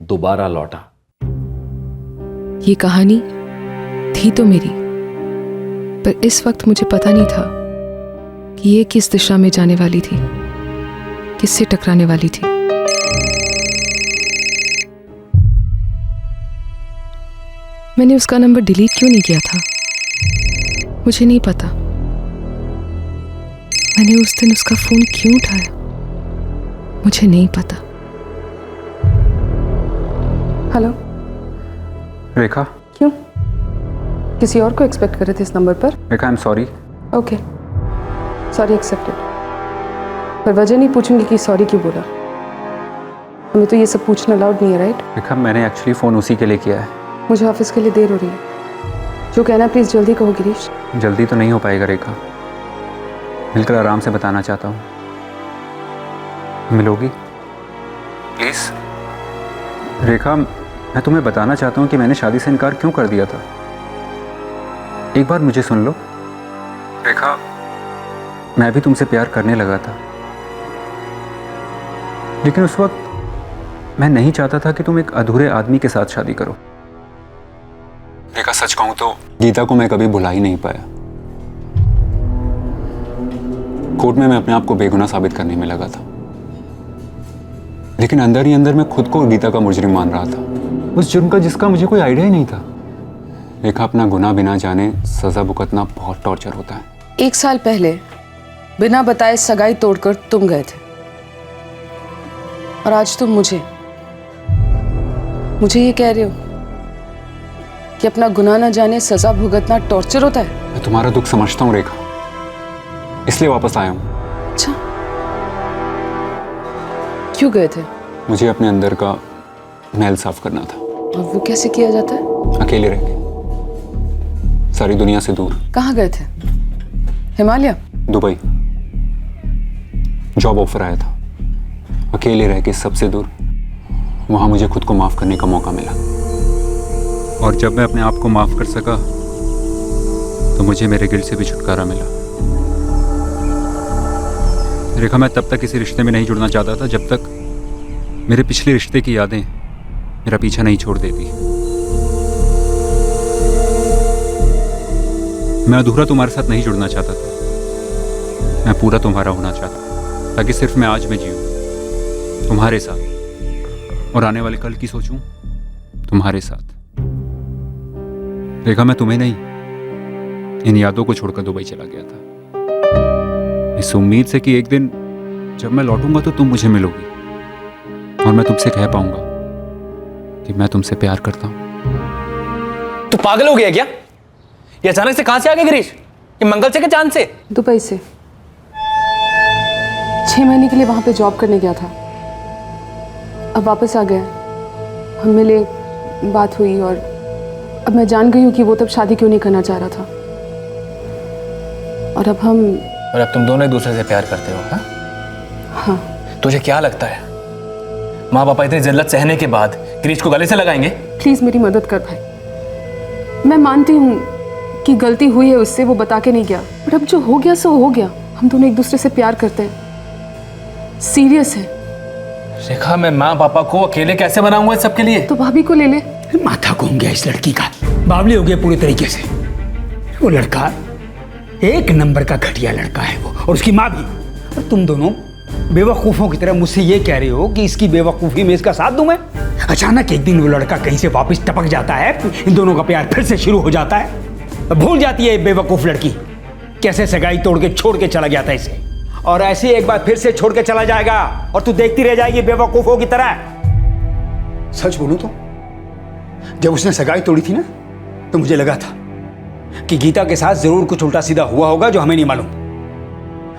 दोबारा लौटा। ये कहानी थी तो मेरी, पर इस वक्त मुझे पता नहीं था कि ये किस दिशा में जाने वाली थी, किससे टकराने वाली थी। मैंने उसका नंबर डिलीट क्यों नहीं किया था मुझे नहीं पता। मैंने उस दिन उसका फोन क्यों उठाया मुझे नहीं पता। हेलो रेखा, क्यों? किसी और को एक्सपेक्ट कर रहे थे इस नंबर पर? Rekha, I am sorry. Okay, sorry accepted. पर वजह नहीं पूछूंगी कि सॉरी क्यों बोला। हमें तो ये सब पूछना अलाउड नहीं है, राइट? रेखा, मैंने एक्चुअली फ़ोन उसी के लिए किया है। मुझे ऑफिस के लिए देर हो रही है। जो कहना प्लीज जल्दी कहो गिरीश। जल्दी तो नहीं हो पाएगा रेखा, मिलकर आराम से बताना चाहता हूँ। मिलोगी प्लीज? रेखा, मैं तुम्हें बताना चाहता हूँ कि मैंने शादी से इनकार क्यों कर दिया था। एक बार मुझे सुन लो रेखा, मैं भी तुमसे प्यार करने लगा था, लेकिन उस वक्त मैं नहीं चाहता था कि तुम एक अधूरे आदमी के साथ शादी करो। रेखा, सच कहूं तो गीता को मैं कभी भुला ही नहीं पाया। कोर्ट में मैं अपने आप को बेगुनाह साबित करने में लगा था, लेकिन अंदर ही अंदर मैं खुद को गीता का मुजरिम मान रहा था, उस जुर्म का जिसका मुझे कोई आइडिया ही नहीं था। रेखा, अपना गुनाह बिना जाने सजा भुगतना बहुत टॉर्चर होता है। 1 साल पहले बिना बताए सगाई तोड़कर तुम गए थे, और आज तुम मुझे ये कह रहे हो कि अपना गुनाह न जाने सजा भुगतना टॉर्चर होता है। मैं तुम्हारा दुख समझता हूँ रेखा, इसलिए वापस आया हूँ। अच्छा, क्यों गए थे? मुझे अपने अंदर का मैल साफ करना था। और वो कैसे किया जाता है? अकेले रह के, सारी दुनिया से दूर। कहाँ गए थे? हिमालय? दुबई। जॉब ऑफर आया था, अकेले रह के सबसे दूर। वहां मुझे खुद को माफ करने का मौका मिला, और जब मैं अपने आप को माफ कर सका तो मुझे मेरे गिल्ट से भी छुटकारा मिला। रेखा, मैं तब तक किसी रिश्ते में नहीं जुड़ना चाहता था जब तक मेरे पिछले रिश्ते की यादें मेरा पीछा नहीं छोड़ देती। मैं अधूरा तुम्हारे साथ नहीं जुड़ना चाहता था, मैं पूरा तुम्हारा होना चाहता, ताकि सिर्फ मैं आज में जीऊं तुम्हारे साथ, और आने वाले कल की सोचूं तुम्हारे साथ। रेखा, मैं तुम्हें नहीं, इन यादों को छोड़कर दुबई चला गया था, इस उम्मीद से कि एक दिन जब मैं लौटूंगा तो तुम मुझे मिलोगी और मैं तुमसे कह पाऊंगा कि मैं तुमसे प्यार करता हूं। तू पागल हो गया क्या? ये अचानक से कहां से आ गया गिरीश? ये मंगल से के चांद से? दुबई से। 6 महीने के लिए वहां पे जॉब करने गया था, अब वापस आ गया। हम मिले, बात हुई, और अब मैं जान गई हूँ कि वो तब शादी क्यों नहीं करना चाह रहा था। और अब तुम दोनों एक दूसरे से प्यार करते हो? हाँ। तुझे क्या लगता है माँ पापा इतनी जिल्लत सहने के बाद गिरीश को गले से लगाएंगे? प्लीज मेरी मदद कर भाई। मैं मानती हूँ कि गलती हुई है उससे, वो बता के नहीं गया, बट अब जो हो गया सो हो गया। हम दोनों एक दूसरे से प्यार करते हैं, सीरियस है। रेखा, मैं माँ पापा को अकेले कैसे बनाऊंगा इस सबके लिए? तो भाभी को ले ले। माथा घूम गया इस लड़की का, बावली हो गया पूरी तरीके से। वो लड़का 1 नंबर का घटिया लड़का है वो, और उसकी माँ भी। और तुम दोनों बेवकूफ़ों की तरह मुझसे ये कह रहे हो कि इसकी बेवकूफ़ी में इसका साथ दूं मैं? अचानक एक दिन वो लड़का कहीं से वापस टपक जाता है, इन दोनों का प्यार फिर से शुरू हो जाता है। भूल जाती है बेवकूफ़ लड़की कैसे सगाई तोड़ के छोड़ के चला गया था इसे, और ऐसे एक बार फिर से छोड़ के चला जाएगा और तू देखती रह जाएगी बेवकूफ़ों की तरह। सच बोलूं तो जब उसने सगाई तोड़ी थी ना, तो मुझे लगा था कि गीता के साथ जरूर कुछ उल्टा सीधा हुआ होगा जो हमें नहीं मालूम।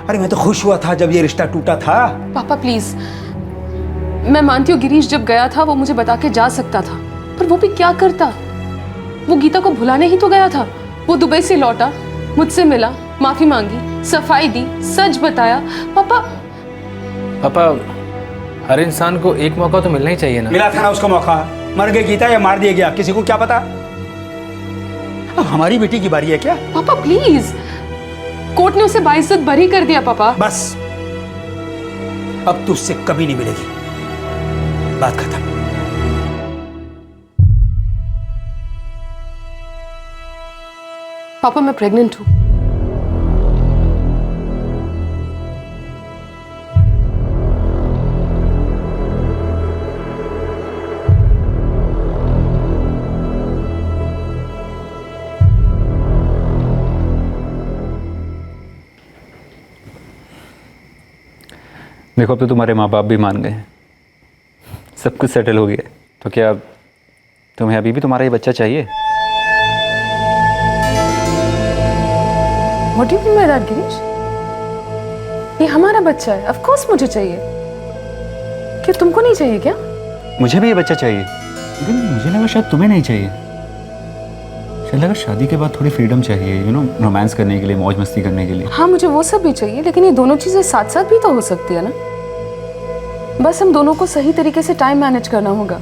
अरे मैं तो खुश हुआ था जब ये रिश्ता टूटा था। पापा प्लीज, मैं मानती हूँ गिरीश जब गया था वो मुझे बता के जा सकता था, पर वो भी क्या करता? वो गीता को भुलाने ही तो गया था। वो दुबई से लौटा, मुझसे मिला, माफी मांगी, सफाई दी, सच बताया। पापा हर इंसान को एक मौका तो मिलना ही चाहिए ना। मिला था ना उसको मौका, मर गई गीता या मार दिया गया किसी को क्या पता। अब हमारी बेटी की बारी है क्या? पापा प्लीज, कोर्ट ने उसे बाइज्जत बरी कर दिया पापा। बस, अब तू उससे कभी नहीं मिलेगी, बात खत्म। पापा मैं प्रेग्नेंट हूं। देखो अब तो तुम्हारे माँ बाप भी मान गए हैं, सब कुछ सेटल हो गया है, तो क्या तुम्हें अभी भी तुम्हारा ये बच्चा चाहिए? What do you mean by that, Girish? ये हमारा बच्चा है, ऑफ कोर्स मुझे चाहिए। क्या तुमको नहीं चाहिए क्या? मुझे भी ये बच्चा चाहिए, लेकिन मुझे लगा शायद तुम्हें नहीं चाहिए। शायद लगा शादी के बाद थोड़ी फ्रीडम चाहिए, यू नो, रोमांस करने के लिए, मौज मस्ती करने के लिए। हाँ मुझे वो सब भी चाहिए, लेकिन ये दोनों चीजें साथ साथ भी तो हो सकती है ना। बस हम दोनों को सही तरीके से टाइम मैनेज करना होगा।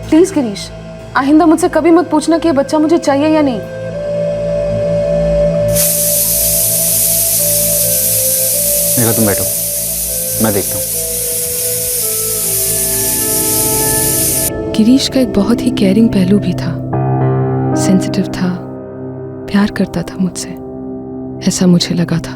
प्लीज गिरीश, आइंदा मुझसे कभी मत पूछना कि ये बच्चा मुझे चाहिए या नहीं। देखो तुम बैठो, मैं देखता हूँ। गिरीश का एक बहुत ही केयरिंग पहलू भी था, सेंसिटिव था, प्यार करता था मुझसे, ऐसा मुझे लगा था।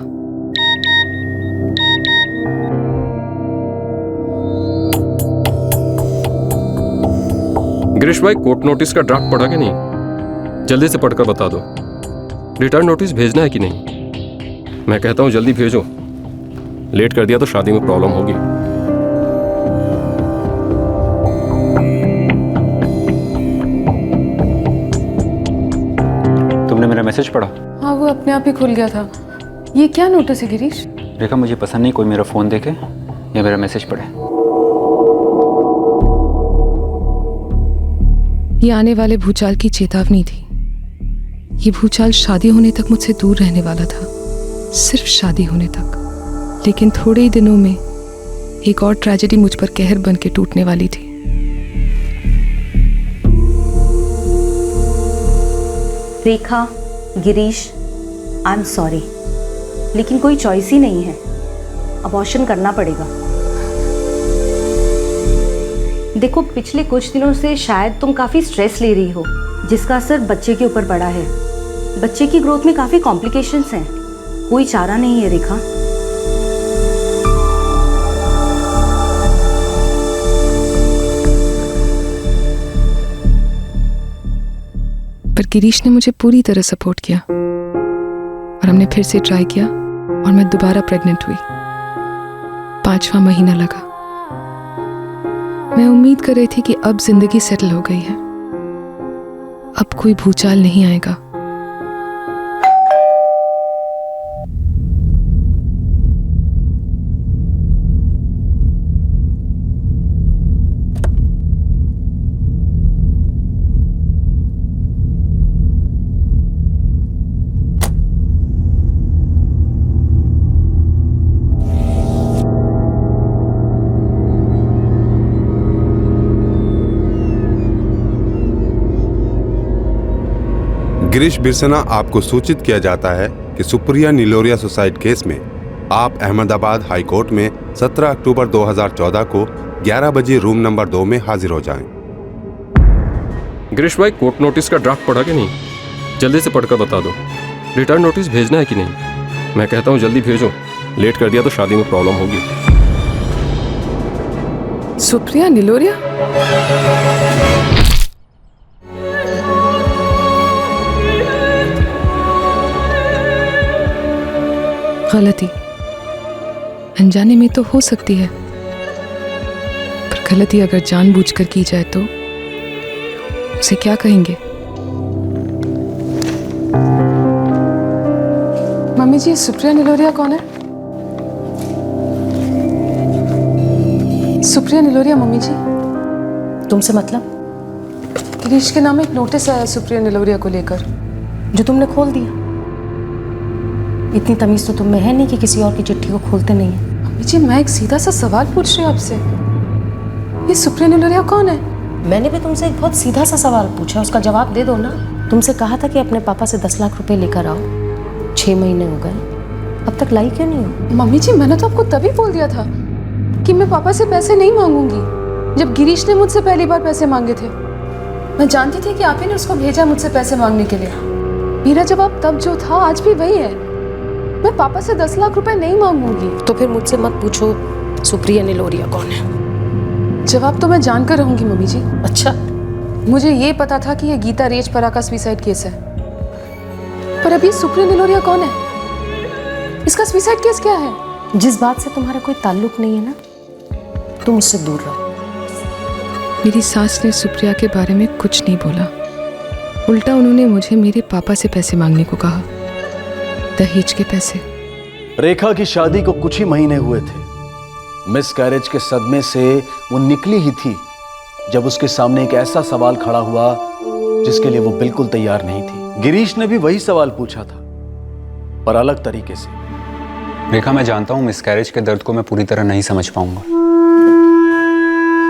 गिरीश भाई, कोर्ट नोटिस का ड्राफ्ट पढ़ा कि नहीं? जल्दी से पढ़कर बता दो। रिटर्न नोटिस भेजना है कि नहीं? मैं कहता हूँ जल्दी भेजो, लेट कर दिया तो शादी में प्रॉब्लम होगी। तुमने मेरा मैसेज पढ़ा? हाँ वो अपने आप ही खुल गया था। ये क्या नोटिस है गिरीश? रेखा मुझे पसंद नहीं कोई मेरा फोन देखे या मेरा मैसेज पढ़े। ये आने वाले भूचाल की चेतावनी थी। ये भूचाल शादी होने तक मुझसे दूर रहने वाला था, सिर्फ शादी होने तक। लेकिन थोड़े ही दिनों में एक और ट्रेजेडी मुझ पर कहर बन के टूटने वाली थी। रेखा, गिरीश, आई एम सॉरी, लेकिन कोई चॉइस ही नहीं है, अबॉर्शन करना पड़ेगा। देखो, पिछले कुछ दिनों से शायद तुम काफ़ी स्ट्रेस ले रही हो, जिसका असर बच्चे के ऊपर पड़ा है। बच्चे की ग्रोथ में काफ़ी कॉम्प्लिकेशंस हैं, कोई चारा नहीं है रेखा। पर गिरीश ने मुझे पूरी तरह सपोर्ट किया और हमने फिर से ट्राई किया और मैं दोबारा प्रेग्नेंट हुई। 5वां महीना लगा। मैं उम्मीद कर रही थी कि अब जिंदगी सेटल हो गई है, अब कोई भूचाल नहीं आएगा। गिरीश बिरसना आपको सूचित किया जाता है कि सुप्रिया निलोरिया सुसाइड केस में आप अहमदाबाद हाई कोर्ट में 17 अक्टूबर 2014 को 11 बजे रूम नंबर 2 में हाजिर हो जाएं। गिरीश भाई, कोर्ट नोटिस का ड्राफ्ट पढ़ा कि नहीं? जल्दी से पढ़कर बता दो। रिटर्न नोटिस भेजना है कि नहीं? मैं कहता हूँ जल्दी भेजो, लेट कर दिया तो शादी में प्रॉब्लम होगी। सुप्रिया निलोरिया? गलती अनजाने में तो हो सकती है, पर गलती अगर जानबूझकर की जाए तो उसे क्या कहेंगे? मम्मी जी, सुप्रिया निलोरिया कौन है? सुप्रिया निलोरिया मम्मी जी? तुमसे मतलब? गिरीश के नाम एक नोटिस आया सुप्रिया निलोरिया को लेकर, जो तुमने खोल दिया। इतनी तमीज तो तुम में है नहीं कि किसी और की चिट्ठी को खोलते नहीं है। मम्मी जी, मैं एक सीधा सा सवाल पूछ रही हूँ आपसे, ये सुप्रिया निलोरिया कौन है? मैंने भी तुमसे एक बहुत सीधा सा सवाल पूछा, उसका जवाब दे दो ना। तुमसे कहा था कि अपने पापा से 10 लाख रुपए लेकर आओ, 6 महीने हो गए, अब तक लाई क्यों नहीं हो? मम्मी जी, मैंने तो आपको तभी बोल दिया था कि मैं पापा से पैसे नहीं मांगूंगी जब गिरीश ने मुझसे पहली बार पैसे मांगे थे। मैं जानती थी कि आप ही ने उसको भेजा मुझसे पैसे मांगने के लिए। मेरा जवाब तब जो था आज भी वही है, मैं पापा से 10 लाख रुपए नहीं मांगूंगी। तो फिर मुझसे मत पूछो सुप्रिया निलोरिया कौन है। जवाब तो मैं जानकर रहूंगी मम्मी जी। अच्छा, मुझे ये पता था कि ये गीता रेजपरा का सुसाइड केस है, पर अभी सुप्रिया निलोरिया कौन है? इसका सुसाइड केस क्या है? जिस बात से तुम्हारा कोई ताल्लुक नहीं है ना, तुम उससे दूर रहो। मेरी सास ने सुप्रिया के बारे में कुछ नहीं बोला, उल्टा उन्होंने मुझे मेरे पापा से पैसे मांगने को कहा, दहेज के पैसे। रेखा की शादी को कुछ ही महीने हुए थे। मिस कैरेज के सदमे से वो निकली ही थी जब उसके सामने एक ऐसा सवाल खड़ा हुआ जिसके लिए वो बिल्कुल तैयार नहीं थी। गिरीश ने भी वही सवाल पूछा था, पर अलग तरीके से। रेखा, मैं जानता हूं मिसकैरेज के दर्द को मैं पूरी तरह नहीं समझ पाऊंगा,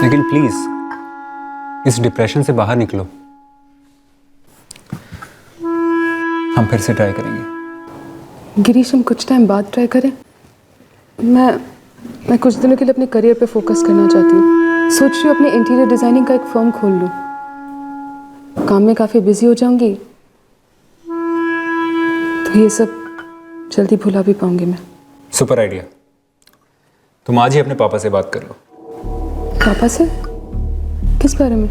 लेकिन प्लीज इस डिप्रेशन से बाहर निकलो। हम फिर से ट्राई करेंगे। गिरीश, हम कुछ टाइम बाद ट्राई करें। मैं कुछ दिनों के लिए अपने करियर पे फोकस करना चाहती हूँ। सोच रही हूँ अपने इंटीरियर डिजाइनिंग का एक फर्म खोल लूँ। काम में काफ़ी बिजी हो जाऊंगी तो ये सब जल्दी भुला भी पाऊंगी मैं। Super idea. तुम आज ही अपने पापा से बात कर लो। पापा से? किस बारे में?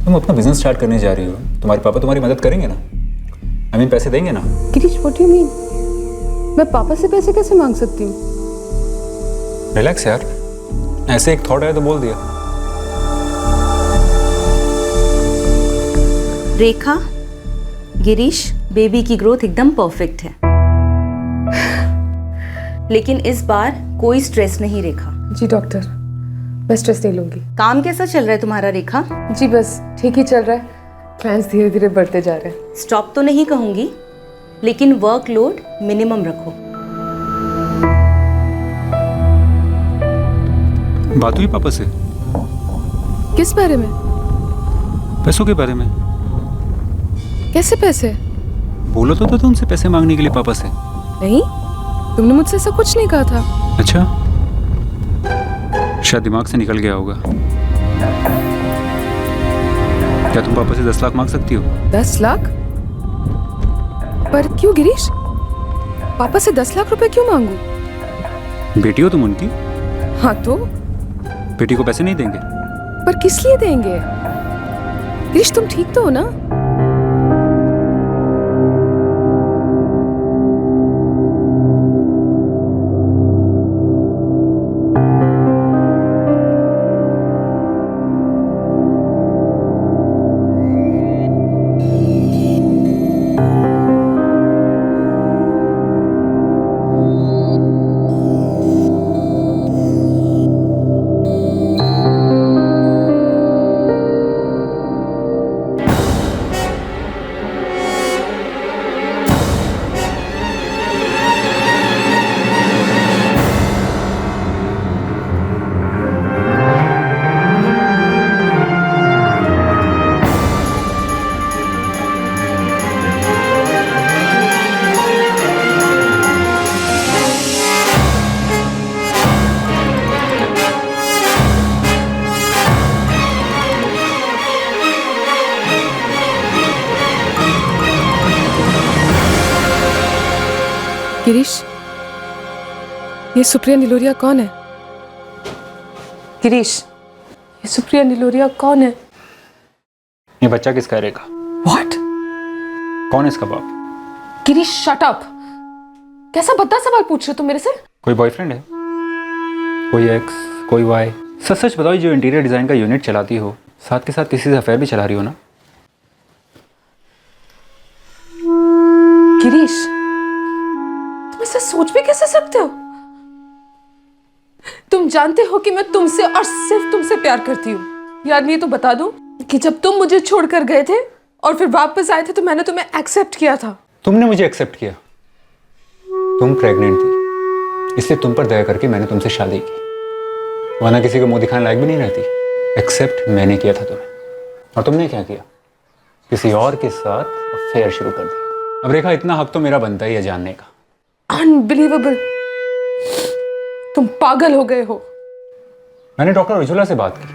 तुम अपना बिजनेस स्टार्ट करने जा रही हो, तुम्हारे पापा तुम्हारी मदद करेंगे ना? I mean, पैसे देंगे ना? Girish, what do you mean? मैं पापा से पैसे कैसे मांग सकती हूँ? रिलैक्स यार, ऐसे एक थॉट आया तो बोल दिया। रेखा, गिरीश, बेबी की ग्रोथ एकदम परफेक्ट है, लेकिन इस बार कोई स्ट्रेस नहीं रेखा। जी डॉक्टर, मैं स्ट्रेस नहीं लूंगी। काम कैसा चल रहा है तुम्हारा रेखा? जी बस ठीक ही चल रहा है, प्लान्स धीरे धीरे बढ़ते जा रहे हैं। स्टॉप तो नहीं कहूंगी, लेकिन वर्कलोड मिनिमम रखो। बात हुई पापा से? किस बारे में? पैसों के बारे में। कैसे पैसे? बोलो तो तुमसे पैसे मांगने के लिए पापा से। नहीं, तुमने मुझसे ऐसा कुछ नहीं कहा था। अच्छा, शायद दिमाग से निकल गया होगा। क्या तुम पापा से 10 लाख मांग सकती हो? 10 लाख? पर क्यों गिरीश? पापा से 10 लाख रुपए क्यों मांगू? बेटी हो तुम उनकी। हाँ तो? बेटी को पैसे नहीं देंगे? पर किस लिए देंगे? गिरीश, तुम ठीक तो हो ना? गिरीश, ये सुप्रिया निलोरिया कौन है? गिरीश, ये सुप्रिया निलोरिया कौन है? ये बच्चा किसका है रेखा? What? कौन है इसका बाप? Girish, shut up. कैसा भद्दा सवाल पूछ रहे हो तुम मेरे से? कोई बॉयफ्रेंड है? कोई एक्स, कोई वाई? सच सच बताओ, जो इंटीरियर डिजाइन का यूनिट चलाती हो, साथ के साथ किसी से अफेयर भी चला रही हो ना? गिरीश, तुम ऐसा सोच भी कैसे सकते हो? तुम जानते हो कि मैं तुमसे और सिर्फ तुमसे प्यार करती हूँ। याद नहीं तो बता दूं कि जब तुम मुझे छोड़कर गए थे और फिर वापस आए थे तो मैंने तुम्हें एक्सेप्ट किया था। तुमने मुझे एक्सेप्ट किया? तुम प्रेग्नेंट थी, इसलिए तुम पर दया करके मैंने तुमसे शादी की, वरना किसी को मुंह दिखाने लायक भी नहीं रहती। एक्सेप्ट मैंने किया था तुम्हें, और तुमने क्या किया? किसी और के साथ अफेयर शुरू कर दिया। अब रेखा, इतना हक तो मेरा बनता ही है जानने का। अनबिलीवेबल, तुम पागल हो गए हो। मैंने डॉक्टर उज्ज्वला से बात की,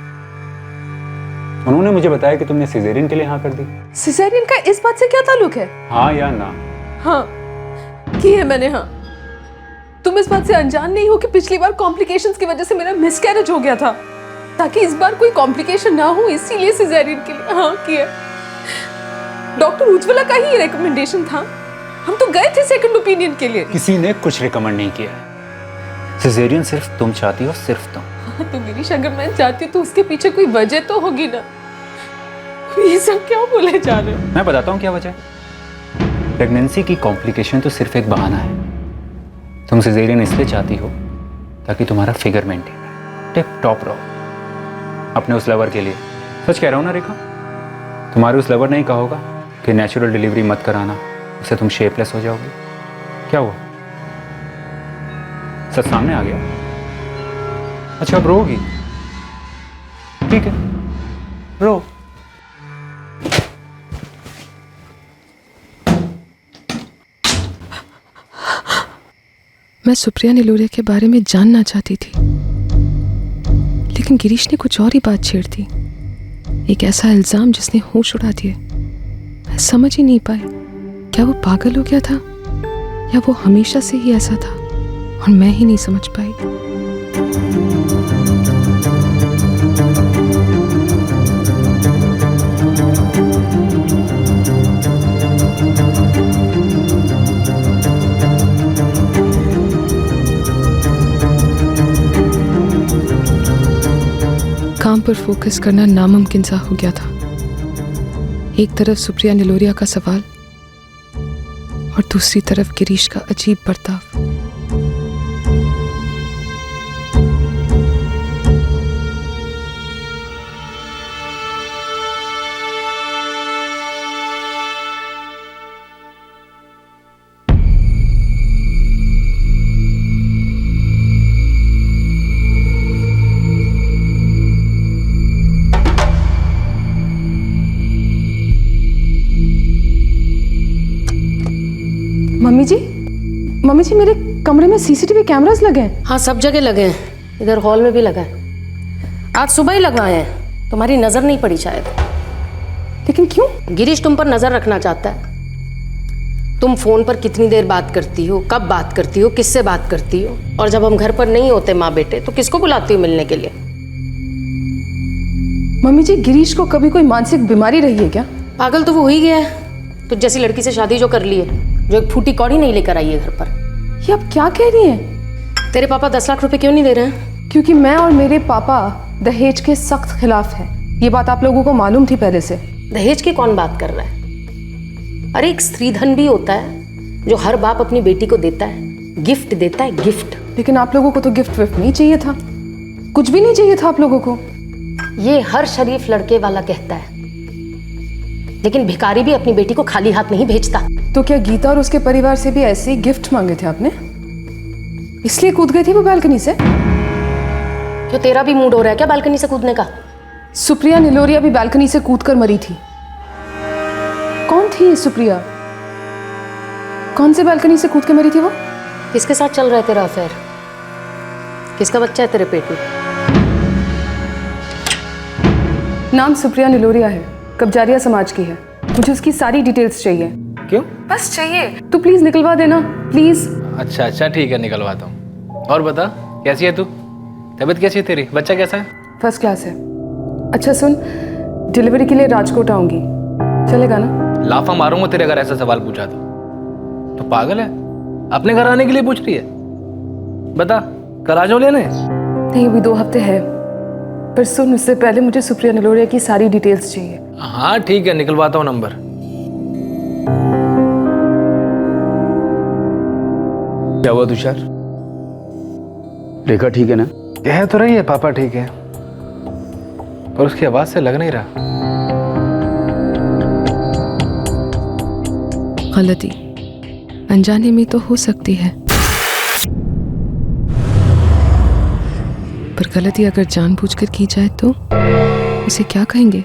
उन्होंने मुझे बताया कि तुमने सिजेरियन के लिए हाँ कर दी। सिजेरियन का इस बात से क्या ताल्लुक है? हाँ या ना? हाँ की है मैंने, हाँ। तुम इस बात से अनजान नहीं हो कि पिछली बार कॉम्प्लिकेशंस की वजह से मेरा मिसकैरेज हो गया था, ताकि इस बार कोई कॉम्प्लिकेशन ना हो, इसीलिए सिजेरियन के लिए हाँ किया। डॉक्टर उज्ज्वला का ही रिकमेंडेशन था, हम तो गए थे सेकंड ओपिनियन के लिए। किसी ने कुछ रिकमेंड नहीं किया, सिजेरियन सिर्फ तुम चाहती हो, सिर्फ तुम। हाँ तो गिरीश, अगर मैं चाहती हूँ तो उसके पीछे कोई वजह तो होगी ना। ये सब क्या बोले जा रहे हो? मैं बताता हूँ क्या वजह है। प्रेगनेंसी की कॉम्प्लिकेशन तो सिर्फ एक बहाना है। तुम सिजेरियन इसलिए चाहती हो ताकि तुम्हारा फिगर मेंटेन रहे, टिप टॉप रहो अपने उस लवर के लिए। सच कह रहा हूँ ना रेखा, तुम्हारे उस लवर ने ही कहा होगा कि नेचुरल डिलीवरी मत कराना, उससे तुम शेपलेस हो जाओगे। क्या हुआ, सच सामने आ गया? अच्छा अब रोगी, ठीक है रो। मैं सुप्रिया निलोरिया के बारे में जानना चाहती थी, लेकिन गिरीश ने कुछ और ही बात छेड़ दी। एक ऐसा इल्जाम जिसने होश उड़ा दिए। मैं समझ ही नहीं पाई, क्या वो पागल हो गया था या वो हमेशा से ही ऐसा था और मैं ही नहीं समझ पाई। काम पर फोकस करना नामुमकिन सा हो गया था। एक तरफ सुप्रिया निलोरिया का सवाल और दूसरी तरफ गिरीश का अजीब बर्ताव। मम्मी जी मेरे कमरे में सीसीटीवी कैमरास लगे हैं। हाँ सब जगह लगे हैं, इधर हॉल में भी लगा है। आज सुबह ही लगवाए हैं, तुम्हारी नजर नहीं पड़ी शायद। लेकिन क्यों? गिरीश तुम पर नजर रखना चाहता है। तुम फोन पर कितनी देर बात करती हो, कब बात करती हो, किससे बात करती हो, और जब हम घर पर नहीं होते माँ बेटे तो किसको बुलाती हो मिलने के लिए? मम्मी जी गिरीश को कभी कोई मानसिक बीमारी रही है क्या? पागल तो वो हो ही गया है। तो जैसी लड़की से शादी जो कर ली है, जो एक फूटी कौड़ी नहीं लेकर आई है घर पर। ये आप क्या कह रही हैं? तेरे पापा 10 लाख रुपए क्यों नहीं दे रहे हैं? क्योंकि मैं और मेरे पापा दहेज के सख्त खिलाफ हैं। ये बात आप लोगों को मालूम थी पहले से। दहेज की कौन बात कर रहा है? अरे एक स्त्रीधन भी होता है जो हर बाप अपनी बेटी को देता है, गिफ्ट देता है, गिफ्ट। लेकिन आप लोगों को तो गिफ्ट विफ्ट नहीं चाहिए था, कुछ भी नहीं चाहिए था आप लोगों को। ये हर शरीफ लड़के वाला कहता है, लेकिन भिखारी भी अपनी बेटी को खाली हाथ नहीं भेजता। तो क्या गीता और उसके परिवार से भी ऐसे ही गिफ्ट मांगे थे आपने, इसलिए कूद गई थी वो बालकनी से? क्यों तेरा भी मूड हो रहा है क्या बालकनी से कूदने का? सुप्रिया निलोरिया भी बालकनी से कूदकर मरी थी। कौन थी ये सुप्रिया? कौन से बालकनी से कूद के मरी थी वो? किसके साथ चल रहा है तेरा अफेयर? किसका बच्चा है तेरे पेट में? नाम सुप्रिया निलोरिया है, कब्जारिया समाज की है। मुझे उसकी सारी डिटेल्स चाहिए। क्यों? बस चाहिए, तो प्लीज निकलवा देना प्लीज। अच्छा अच्छा ठीक है, निकलवाता हूँ। और बता कैसी है तू, तबीयत कैसी है तेरी, बच्चा कैसा है? फर्स्ट क्लास है। अच्छा सुन, डिलीवरी के लिए राजकोट आऊंगी, चलेगा ना? लाफा मारूंगा तेरे अगर ऐसा सवाल पूछा तो पागल है, अपने घर आने के लिए पूछ रही है? बता कल आ जाओ लेने। नहीं अभी 2 हफ्ते है, पर सुन उससे पहले मुझे सुप्रिया निलोरिया की सारी डिटेल्स चाहिए। हाँ ठीक है, निकलवाता हूँ नंबर। क्या हुआ तुषार, रेखा ठीक है ना? कह तो रही है पापा ठीक है, पर उसकी आवाज से लग नहीं रहा। गलती अनजाने में तो हो सकती है, पर गलती अगर जानबूझकर की जाए तो इसे क्या कहेंगे?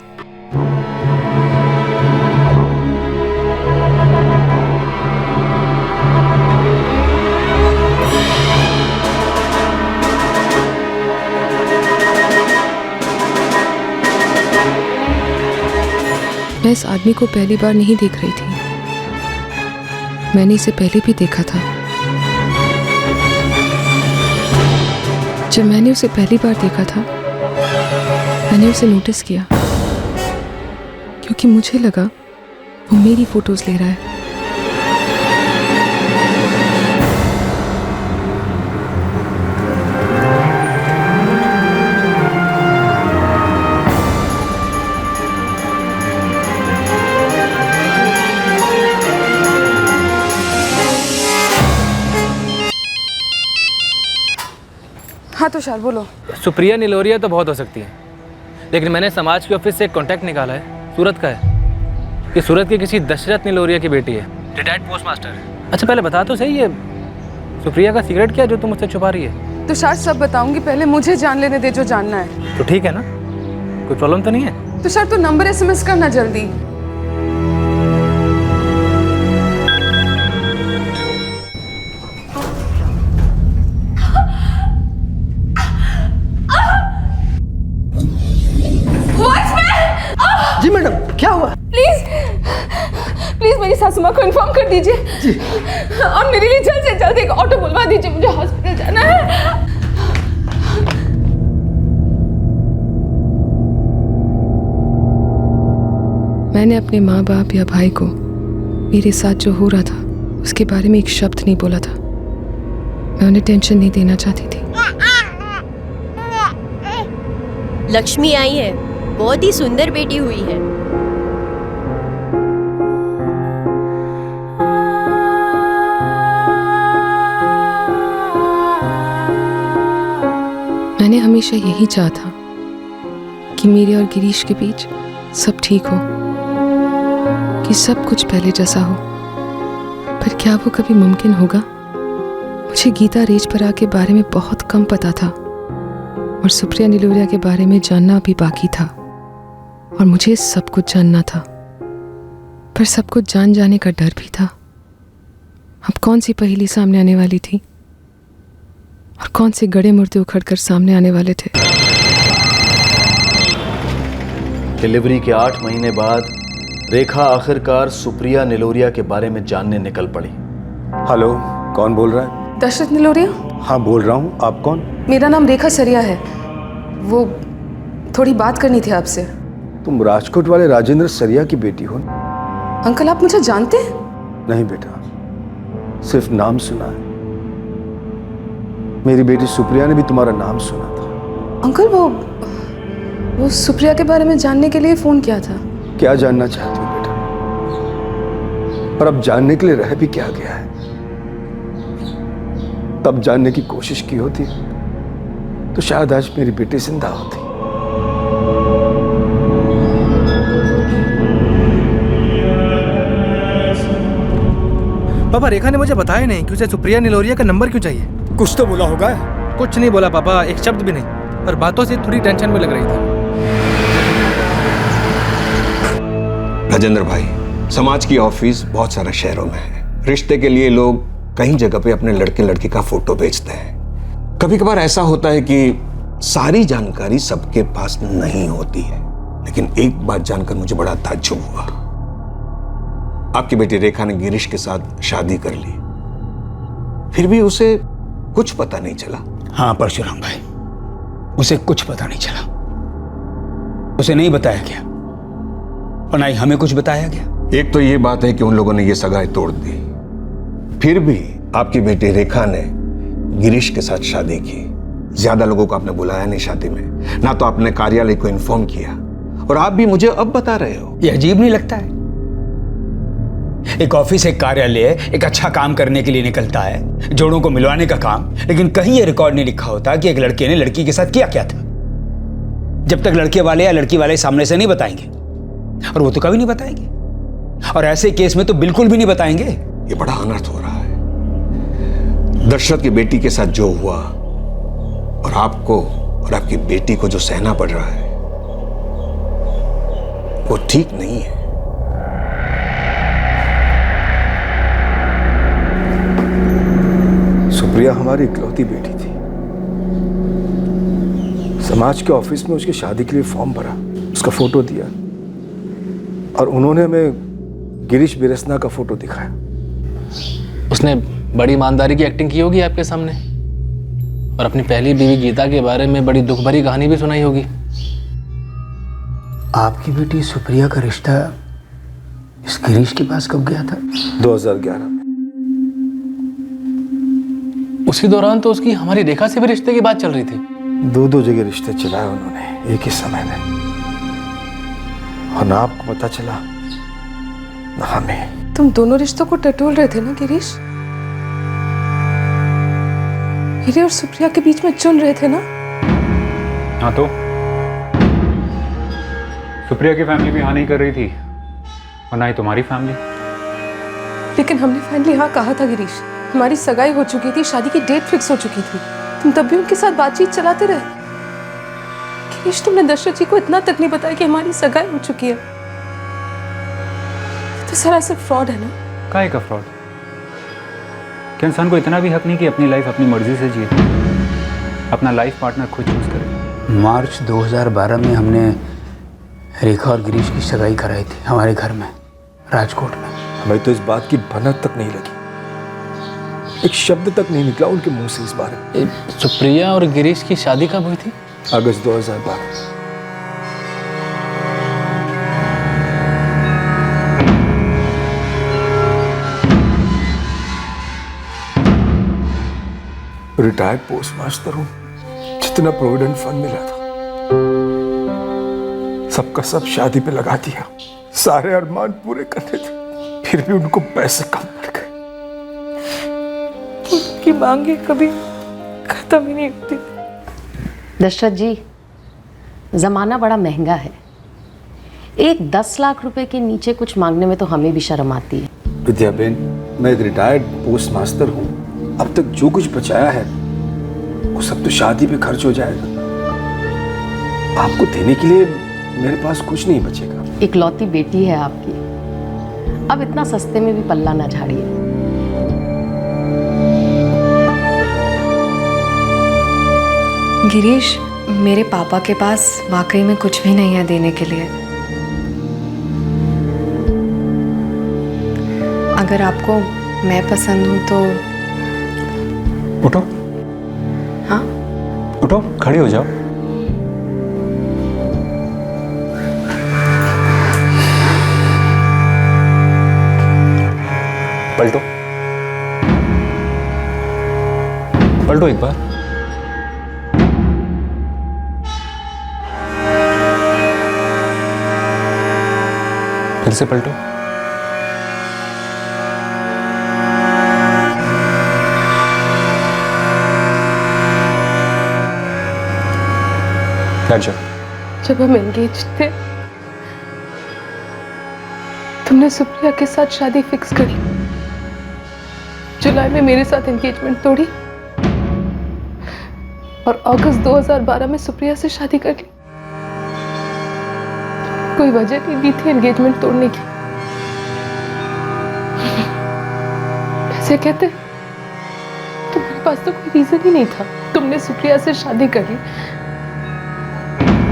मैं इस आदमी को पहली बार नहीं देख रही थी, मैंने इसे पहले भी देखा था। जब मैंने उसे पहली बार देखा था मैंने उसे नोटिस किया, क्योंकि मुझे लगा वो मेरी फोटोज ले रहा है। हाँ तुषार बोलो। सुप्रिया नीलोरिया तो बहुत हो सकती है, लेकिन मैंने समाज के ऑफिस से एक कॉन्टैक्ट निकाला है, सूरत का है। ये सूरत की किसी दशरथ नीलोरिया की बेटी है, रिटायर्ड पोस्ट मास्टर है। अच्छा पहले बता तो सही, ये सुप्रिया का सीक्रेट क्या है जो तुम मुझसे छुपा रही है? तुषार सब बताऊंगी, पहले मुझे जान लेने दे जो जानना है। तो ठीक है ना, कोई प्रॉब्लम तो नहीं है? तुषार तू नंबर SMS करना जल्दी। जी मैडम, क्या हुआ? प्लीज प्लीज मेरी सासू माँ को इन्फॉर्म कर दीजिए जी। और मेरे लिए जल्द से जल्द एक ऑटो बुलवा दीजिए, मुझे हॉस्पिटल जाना है। मैंने अपने माँ बाप या भाई को मेरे साथ जो हो रहा था उसके बारे में एक शब्द नहीं बोला था। मैं उन्हें टेंशन नहीं देना चाहती थी। लक्ष्मी आई है, बहुत ही सुंदर बेटी हुई है। मैंने हमेशा यही चाहा था कि मेरे और गिरीश के बीच सब ठीक हो, कि सब कुछ पहले जैसा हो। पर क्या वो कभी मुमकिन होगा? मुझे गीता रेजपरा के बारे में बहुत कम पता था और सुप्रिया नीलोरिया के बारे में जानना भी बाकी था, और मुझे सब कुछ जानना था। पर सब कुछ जान जाने का डर भी था। अब कौन सी पहेली सामने आने वाली थी और कौन से गड़े मुर्दे उखड़कर सामने आने वाले थे। डिलीवरी के 8 महीने बाद रेखा आखिरकार सुप्रिया नीलोरिया के बारे में जानने निकल पड़ी। हेलो, कौन बोल रहा है? दशरथ नीलोरिया? हाँ बोल रहा हूँ, आप कौन? मेरा नाम रेखा सरिया है। वो थोड़ी बात करनी थी आपसे। तुम राजकोट वाले राजेंद्र सरिया की बेटी हो? अंकल आप मुझे जानते हैं? नहीं बेटा, सिर्फ नाम सुना है। मेरी बेटी सुप्रिया ने भी तुम्हारा नाम सुना था। अंकल वो सुप्रिया के बारे में जानने के लिए फोन किया था। क्या जानना चाहती हो बेटा? और अब जानने के लिए रह भी क्या गया है? तब जानने की कोशिश की होती तो शायद आज मेरी बेटी जिंदा होती। पापा, रेखा ने मुझे बताया नहीं कि उसे सुप्रिया नीलोरिया का नंबर क्यों चाहिए। कुछ तो बोला होगा। कुछ नहीं बोला पापा, एक शब्द भी नहीं, और बातों से थोड़ी टेंशन में लग रही थी। राजेंद्र भाई, समाज की ऑफिस बहुत सारे शहरों में है। रिश्ते के लिए लोग कई जगह पे अपने लड़के लड़की का फोटो भेजते हैं। कभी कभार ऐसा होता है कि सारी जानकारी सबके पास नहीं होती है, लेकिन एक बात जानकर मुझे बड़ा ताज्जुब हुआ। आपकी बेटी रेखा ने गिरीश के साथ शादी कर ली, फिर भी उसे कुछ पता नहीं चला। हाँ परशुराम भाई, उसे कुछ पता नहीं चला। उसे नहीं बताया गया और ना ही हमें कुछ बताया गया। एक तो ये बात है कि उन लोगों ने ये सगाई तोड़ दी, फिर भी आपकी बेटी रेखा ने गिरीश के साथ शादी की। ज्यादा लोगों को आपने बुलाया नहीं शादी में, ना तो आपने कार्यालय को इन्फॉर्म किया, और आप भी मुझे अब बता रहे हो। ये अजीब नहीं लगता है? एक ऑफिस, एक कार्यालय एक अच्छा काम करने के लिए निकलता है, जोड़ों को मिलवाने का काम, लेकिन कहीं ये रिकॉर्ड नहीं लिखा होता कि एक लड़के ने लड़की के साथ किया क्या था। जब तक लड़के वाले या लड़की वाले सामने से नहीं बताएंगे, और वो तो कभी नहीं बताएंगे, और ऐसे केस में तो बिल्कुल भी नहीं बताएंगे। ये बड़ा अनर्थ हो रहा है। दशरथ की बेटी के साथ जो हुआ और आपको और आपकी बेटी को जो सहना पड़ रहा है वो ठीक नहीं है। सुप्रिया हमारी इकलौती बेटी थी। समाज के ऑफिस में उसकी शादी के लिए फॉर्म भरा, उसका फोटो दिया, और उन्होंने हमें गिरीश बिरसना का फोटो दिखाया। उसने बड़ी ईमानदारी की एक्टिंग की होगी आपके सामने और अपनी पहली बीवी गीता के बारे में बड़ी दुख भरी कहानी भी सुनाई होगी। आपकी बेटी सुप्रिया का रिश्ता इस गिरीश के पास कब गया था? 2011 में। उसी दौरान तो उसकी हमारी रेखा से भी रिश्ते की बात चल रही थी। दो जगह रिश्ते चलाए उन्होंने एक ही समय में, और ना आपको पता चला ना हमें। तुम दोनों रिश्तों को टटोल रहे थे ना गिरीश? मेरे और सुप्रिया के बीच में चुन रहे थे ना? हाँ तो सुप्रिया की फैमिली भी हाँ नहीं कर रही थी और ना ही तुम्हारी फैमिली। लेकिन हमने फाइनली हाँ कहा था गिरीश। हमारी सगाई हो चुकी थी, शादी की डेट फिक्स हो चुकी थी। तुम तब भी उनके साथ बातचीत चलाते रहे। गिरीश, तुमने दशरथ जी को इतना तक नहीं बताया कि हमारी सगाई हो चुकी है। तो सरासर फ्रॉड है ना? काहे का फ्रॉड? क्या इंसान को इतना भी हक नहीं कि अपनी लाइफ अपनी मर्जी से जिए, अपना लाइफ पार्टनर खुद चूज करे? मार्च 2012 में हमने रेखा और गिरीश की सगाई कराई थी हमारे घर में, राजकोट में। हमें तो इस बात की भनक तक नहीं लगी, एक शब्द तक नहीं निकला उनके मुंह से इस बारे में। सुप्रिया और गिरीश की शादी कब हुई थी? अगस्त 2012। रिटायर्ड पोस्ट मास्टर हूं, जितना प्रोविडेंट फंड मिला था सबका सब शादी पे लगा दिया। सारे अरमान पूरे करने थे, फिर भी उनको पैसे कम पड़ गए। उनकी मांगे कभी खत्म ही नहीं होती। दशरथ जी, जमाना बड़ा महंगा है। एक 10 लाख रुपए के नीचे कुछ मांगने में तो हमें भी शर्म आती है। विद्याबेन, मैं एक रिटायर्ड पोस्ट मास्टर हूँ। अब तक जो कुछ बचाया है वो सब तो शादी पे खर्च हो जाएगा। आपको देने के लिए मेरे पास कुछ नहीं बचेगा। इकलौती बेटी है आपकी, अब इतना सस्ते में भी पल्ला ना झाड़िए। गिरीश, मेरे पापा के पास वाकई में कुछ भी नहीं है देने के लिए। अगर आपको मैं पसंद हूं तो। उठो। हाँ? उठो, खड़ी हो जाओ। पलटो, पलटो एक बार। फिर से पलटो। जब हम एंगेज थे, तुमने सुप्रिया के साथ शादी फिक्स करी। जुलाई में मेरे साथ एंगेजमेंट तोड़ी और अगस्त 2012 में सुप्रिया से शादी कर ली। कोई वजह नहीं दी थी एंगेजमेंट तोड़ने की। ऐसे कहते तुम्हारे पास तो कोई रीजन ही नहीं था। तुमने सुप्रिया से शादी कर ली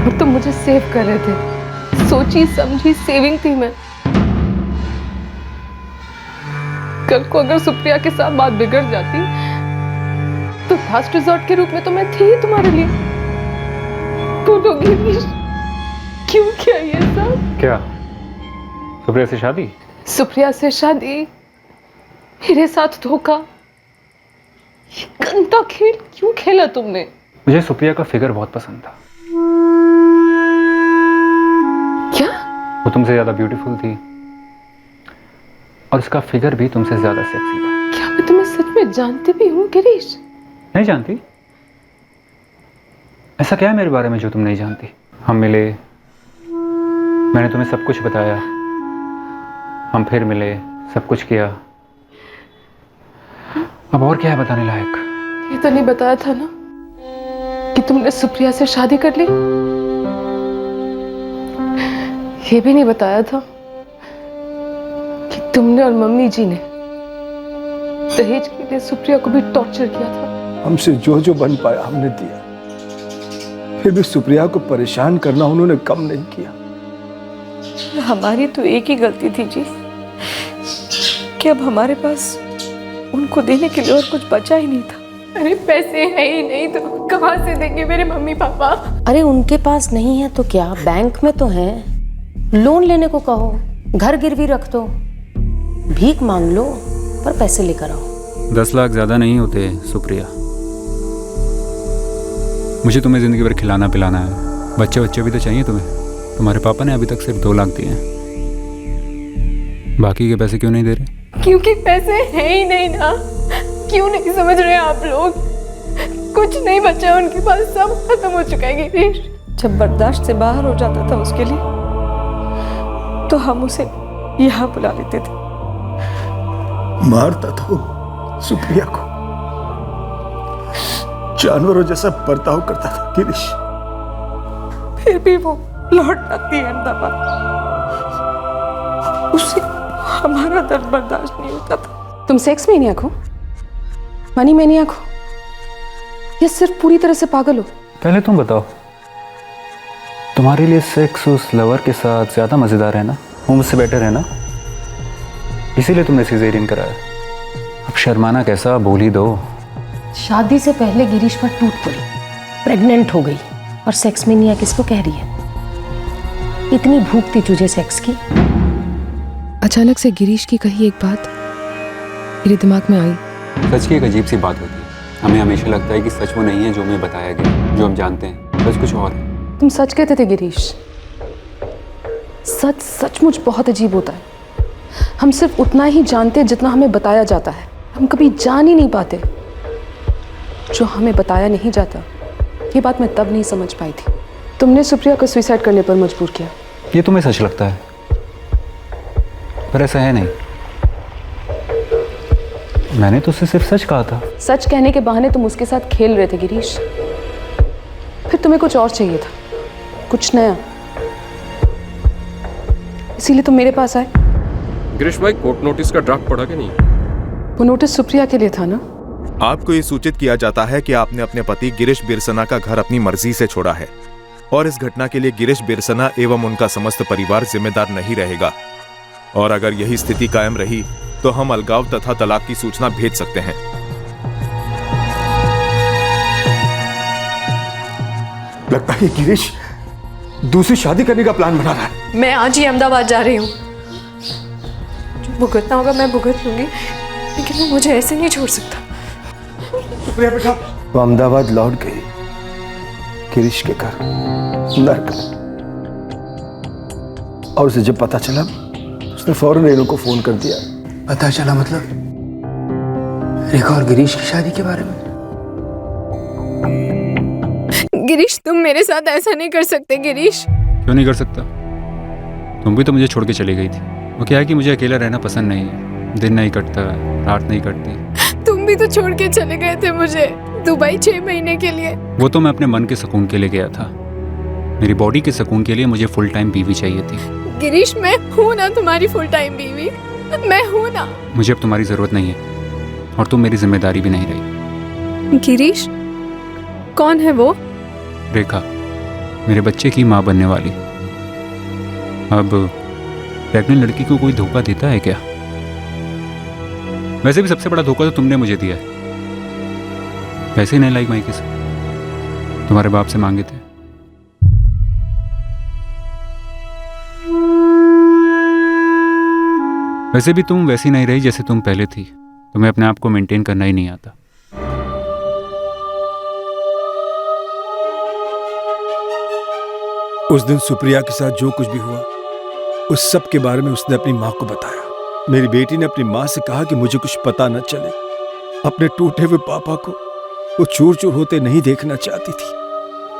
और तुम मुझे सेव कर रहे थे। सोची समझी सेविंग थी मैं। कल को अगर सुप्रिया के साथ बात बिगड़ जाती तो लास्ट रिजॉर्ट के रूप में तो मैं थी ही तुम्हारे लिए। बोलो गिरीश, क्यों किया ये सब? क्या सुप्रिया से शादी? सुप्रिया से शादी, मेरे साथ धोखा, ये गंदा खेल क्यों खेला तुमने? मुझे सुप्रिया का फिगर बहुत पसंद था। क्या? वो तुमसे ज्यादा ब्यूटीफुल थी और उसका फिगर भी तुमसे ज्यादा सेक्सी था। क्या मैं तुम्हें सच में जानती भी हूँ गिरीश? नहीं जानती? ऐसा क्या है मेरे बारे में जो तुम नहीं जानती? हम मिले, मैंने तुम्हें सब कुछ बताया, हम फिर मिले, सब कुछ किया। अब और क्या है बताने लायक? ये तो नहीं बताया था ना कि तुमने सुप्रिया से शादी कर ली। ये भी नहीं बताया था कि तुमने और मम्मी जी ने दहेज के लिए सुप्रिया को भी टॉर्चर किया था। हमसे जो जो बन पाया हमने दिया, फिर भी सुप्रिया को परेशान करना उन्होंने कम नहीं किया। हमारी तो एक ही गलती थी जी कि अब हमारे पास उनको देने के लिए और कुछ बचा ही नहीं था। अरे पैसे है ही नहीं तो कहाँ से देंगे मेरे मम्मी पापा? अरे उनके पास नहीं है तो क्या, बैंक में तो है। लोन लेने को कहो, घर गिरवी रख दो, भीख मांग लो, पर पैसे लेकर आओ। 10 लाख ज़्यादा नहीं होते सुप्रिया। मुझे तुम्हें ज़िंदगी भर खिलाना पिलाना है, बच्चे भी तो चाहिए तुम्हें। तुम्हारे पापा ने अभी तक सिर्फ 2 लाख दिए हैं, बाकी के पैसे क्यों नहीं दे रहे? क्योंकि पैसे है ही नहीं ना। क्यों नहीं समझ रहे आप लोग? कुछ नहीं बचा उनके पास, सब खत्म हो चुका है गिरीश। जब बर्दाश्त से बाहर हो जाता था उसके लिए तो हम उसे यहाँ बुला लेते थे। मारता था वो सुप्रिया को, जानवरों जैसा बर्ताव करता था गिरीश। फिर भी वो लौट आती है अहमदाबाद, उसे हमारा दर्द बर्दाश्त नहीं होता था। तुम सेक्स मैनियाक हो, मनी मैनियाक हो, या सिर्फ पूरी तरह से पागल हो? पहले तुम बताओ, तुम्हारे लिए सेक्स उस लवर के साथ ज़्यादा मज़ेदार है ना? वो मुझसे बेटर है ना? इसीलिए तुमने सिजेरियन कराया। अब शर्माना कैसा, बोल ही दो। शादी से पहले गिरीश पर टूट पड़ी, प्रेग्नेंट हो गई, और सेक्स में निया किसको कह रही है? इतनी भूख थी तुझे सेक्स की? अचानक से गिरीश की कही एक बात मेरे दिमाग में आई। सच की एक अजीब सी बात होती है, हमें हमेशा लगता है कि सच वो नहीं है जो हमें बताया गया, जो हम जानते हैं, सच कुछ और है। तुम सच कहते थे गिरीश। सच सचमुच बहुत अजीब होता है। हम सिर्फ उतना ही जानते हैं जितना हमें बताया जाता है। हम कभी जान ही नहीं पाते जो हमें बताया नहीं जाता। ये बात मैं तब नहीं समझ पाई थी। तुमने सुप्रिया को सुसाइड करने पर मजबूर किया। ये तुम्हें सच लगता है, पर ऐसा है नहीं। मैंने तो उसे सिर्फ सच कहा था। सच कहने के बहाने तुम उसके साथ खेल रहे थे गिरीश। फिर तुम्हें कुछ और चाहिए था, कुछ नया, इसीलिए तुम मेरे पास आए। गिरीश भाई, कोर्ट नोटिस का ड्राफ्ट पढ़ा कि नहीं? वो नोटिस सुप्रिया के लिए था ना? आपको ये सूचित किया जाता है कि आपने अपने पति गिरीश बिरसना का घर अपनी मर्जी से छोड़ा है और इस घटना के लिए गिरीश बिरसना एवं उनका समस्त परिवार जिम्मेदार नहीं रहेगा। और अगर यही स्थिति कायम रही तो हम अलगाव तथा तलाक की सूचना भेज सकते हैं। लगता है गिरीश दूसरी शादी करने का प्लान बना रहा है। मैं आज ही अहमदाबाद जा रही हूँ। जो भुगतना होगा मैं भुगत लूंगी, लेकिन वो मुझे ऐसे नहीं छोड़ सकता। सुप्रिया बेटा, वो अहमदाबाद लौट गई गिरीश के घर नर्क में, और उसे जब पता चला उसने फौरन रेणु को फोन कर दिया। पता चला मतलब रेखा और गिरीश की शादी के बारे में? गिरीश, तुम मेरे साथ ऐसा नहीं कर सकते। गिरीश, क्यों नहीं कर सकता? तुम भी तो मुझे छोड़ के चली गई थी। वो क्या है कि मुझे अकेला रहना पसंद नहीं है। दिन नहीं कटता, रात नहीं कटती। तुम भी तो छोड़ के चले गए थे मुझे दुबई 6 महीने के लिए। वो तो मैं अपने मन के सुकून के लिए गया था। मेरी बॉडी के सुकून के लिए मुझे फुल टाइम बीवी चाहिए थी। गिरीश, मैं हूँ ना तुम्हारी फुल टाइम बीवी, मैं हूँ ना। मुझे अब तुम्हारी जरूरत नहीं है और तुम मेरी जिम्मेदारी भी नहीं रही। गिरीश, कौन है वो? रेखा, मेरे बच्चे की माँ बनने वाली। अब प्रेग्नेंट लड़की को कोई धोखा देता है क्या? वैसे भी सबसे बड़ा धोखा तो तुमने मुझे दिया है। वैसे ही नहीं लाई मायके से, तुम्हारे बाप से मांगे थे। वैसे भी तुम वैसी नहीं रही जैसे तुम पहले थी। तुम्हें अपने आप को मेंटेन करना ही नहीं आता। उस दिन सुप्रिया के साथ जो कुछ भी हुआ उस सब के बारे में उसने अपनी माँ को बताया। मेरी बेटी ने अपनी माँ से कहा कि मुझे कुछ पता न चले। अपने टूटे हुए पापा को वो चूर चूर होते नहीं देखना चाहती थी,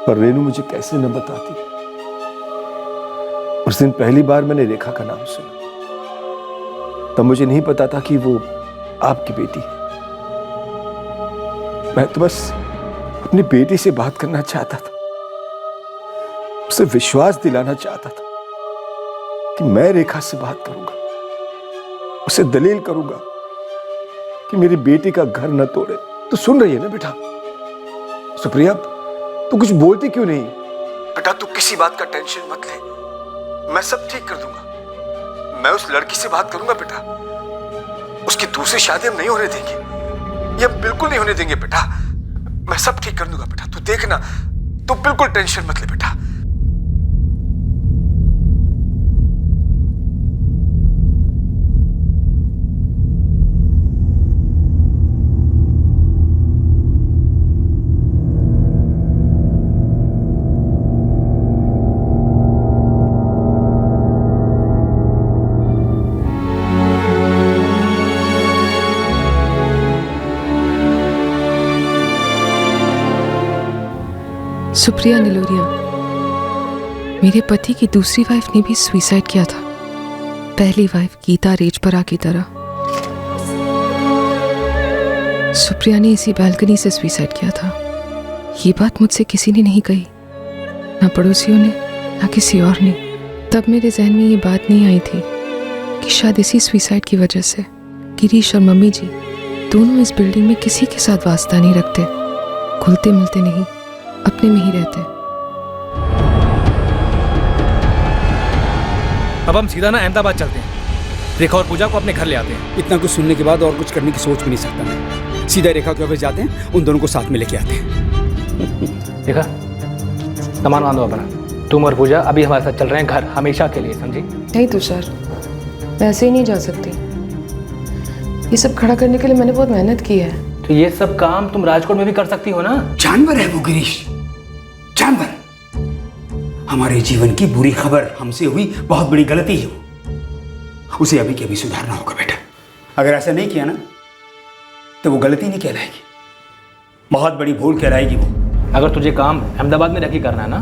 पर रेणु मुझे कैसे न बताती। उस दिन पहली बार मैंने रेखा का नाम सुना, तब मुझे नहीं पता था कि वो आपकी बेटी है। मैं तो बस अपनी बेटी से बात करना चाहता था, उसे विश्वास दिलाना चाहता था कि मैं रेखा से बात करूंगा, उसे दलील करूंगा कि मेरी बेटी का घर न तोड़े। तो सुन रही है ना बेटा? सुप्रिया, तू कुछ बोलती क्यों नहीं? बेटा, तू किसी बात का टेंशन मत ले। मैं सब ठीक कर दूंगा। मैं उस लड़की से बात करूंगा बेटा। उसकी दूसरी शादी हम नहीं होने देंगे, ये हम बिल्कुल नहीं होने देंगे बेटा। मैं सब ठीक कर दूंगा बेटा, तू देखना, तू बिल्कुल टेंशन मत ले बेटा। सुप्रिया निलोरिया, मेरे पति की दूसरी वाइफ ने भी सुसाइड किया था, पहली वाइफ गीता रेजपरा की तरह। सुप्रिया ने इसी बालकनी से सुसाइड किया था। ये बात मुझसे किसी ने नहीं कही, ना पड़ोसियों ने, ना किसी और ने। तब मेरे जहन में ये बात नहीं आई थी कि शायद इसी सुसाइड की वजह से गिरीश और मम्मी जी दोनों इस बिल्डिंग में किसी के साथ वास्ता नहीं रखते, घुलते मिलते नहीं, अपने में ही रहते। अब हम सीधा ना अहमदाबाद चलते हैं, रेखा और पूजा को अपने घर ले आते हैं। इतना कुछ सुनने के बाद और कुछ करने की सोच भी नहीं सकता मैं। सीधा रेखा के ऑफिस जाते हैं, उन दोनों को साथ में लेके आते हैं। रेखा, सामान बांधो अपना। तुम और पूजा अभी हमारे साथ चल रहे हैं घर, हमेशा के लिए, समझी? नहीं तुषार, मैं ऐसे ही नहीं जा सकती। ये सब खड़ा करने के लिए मैंने बहुत मेहनत की है। तो ये सब काम तुम राजकोट में भी कर सकती हो ना। जानवर है वो गिरीश, जानवर। हमारे जीवन की बुरी खबर, हमसे हुई बहुत बड़ी गलती है वो, उसे अभी के अभी सुधारना होगा बेटा। अगर ऐसा नहीं किया ना तो वो गलती नहीं कहलाएगी, बहुत बड़ी भूल कहलाएगी वो। अगर तुझे काम अहमदाबाद में रखी करना है ना,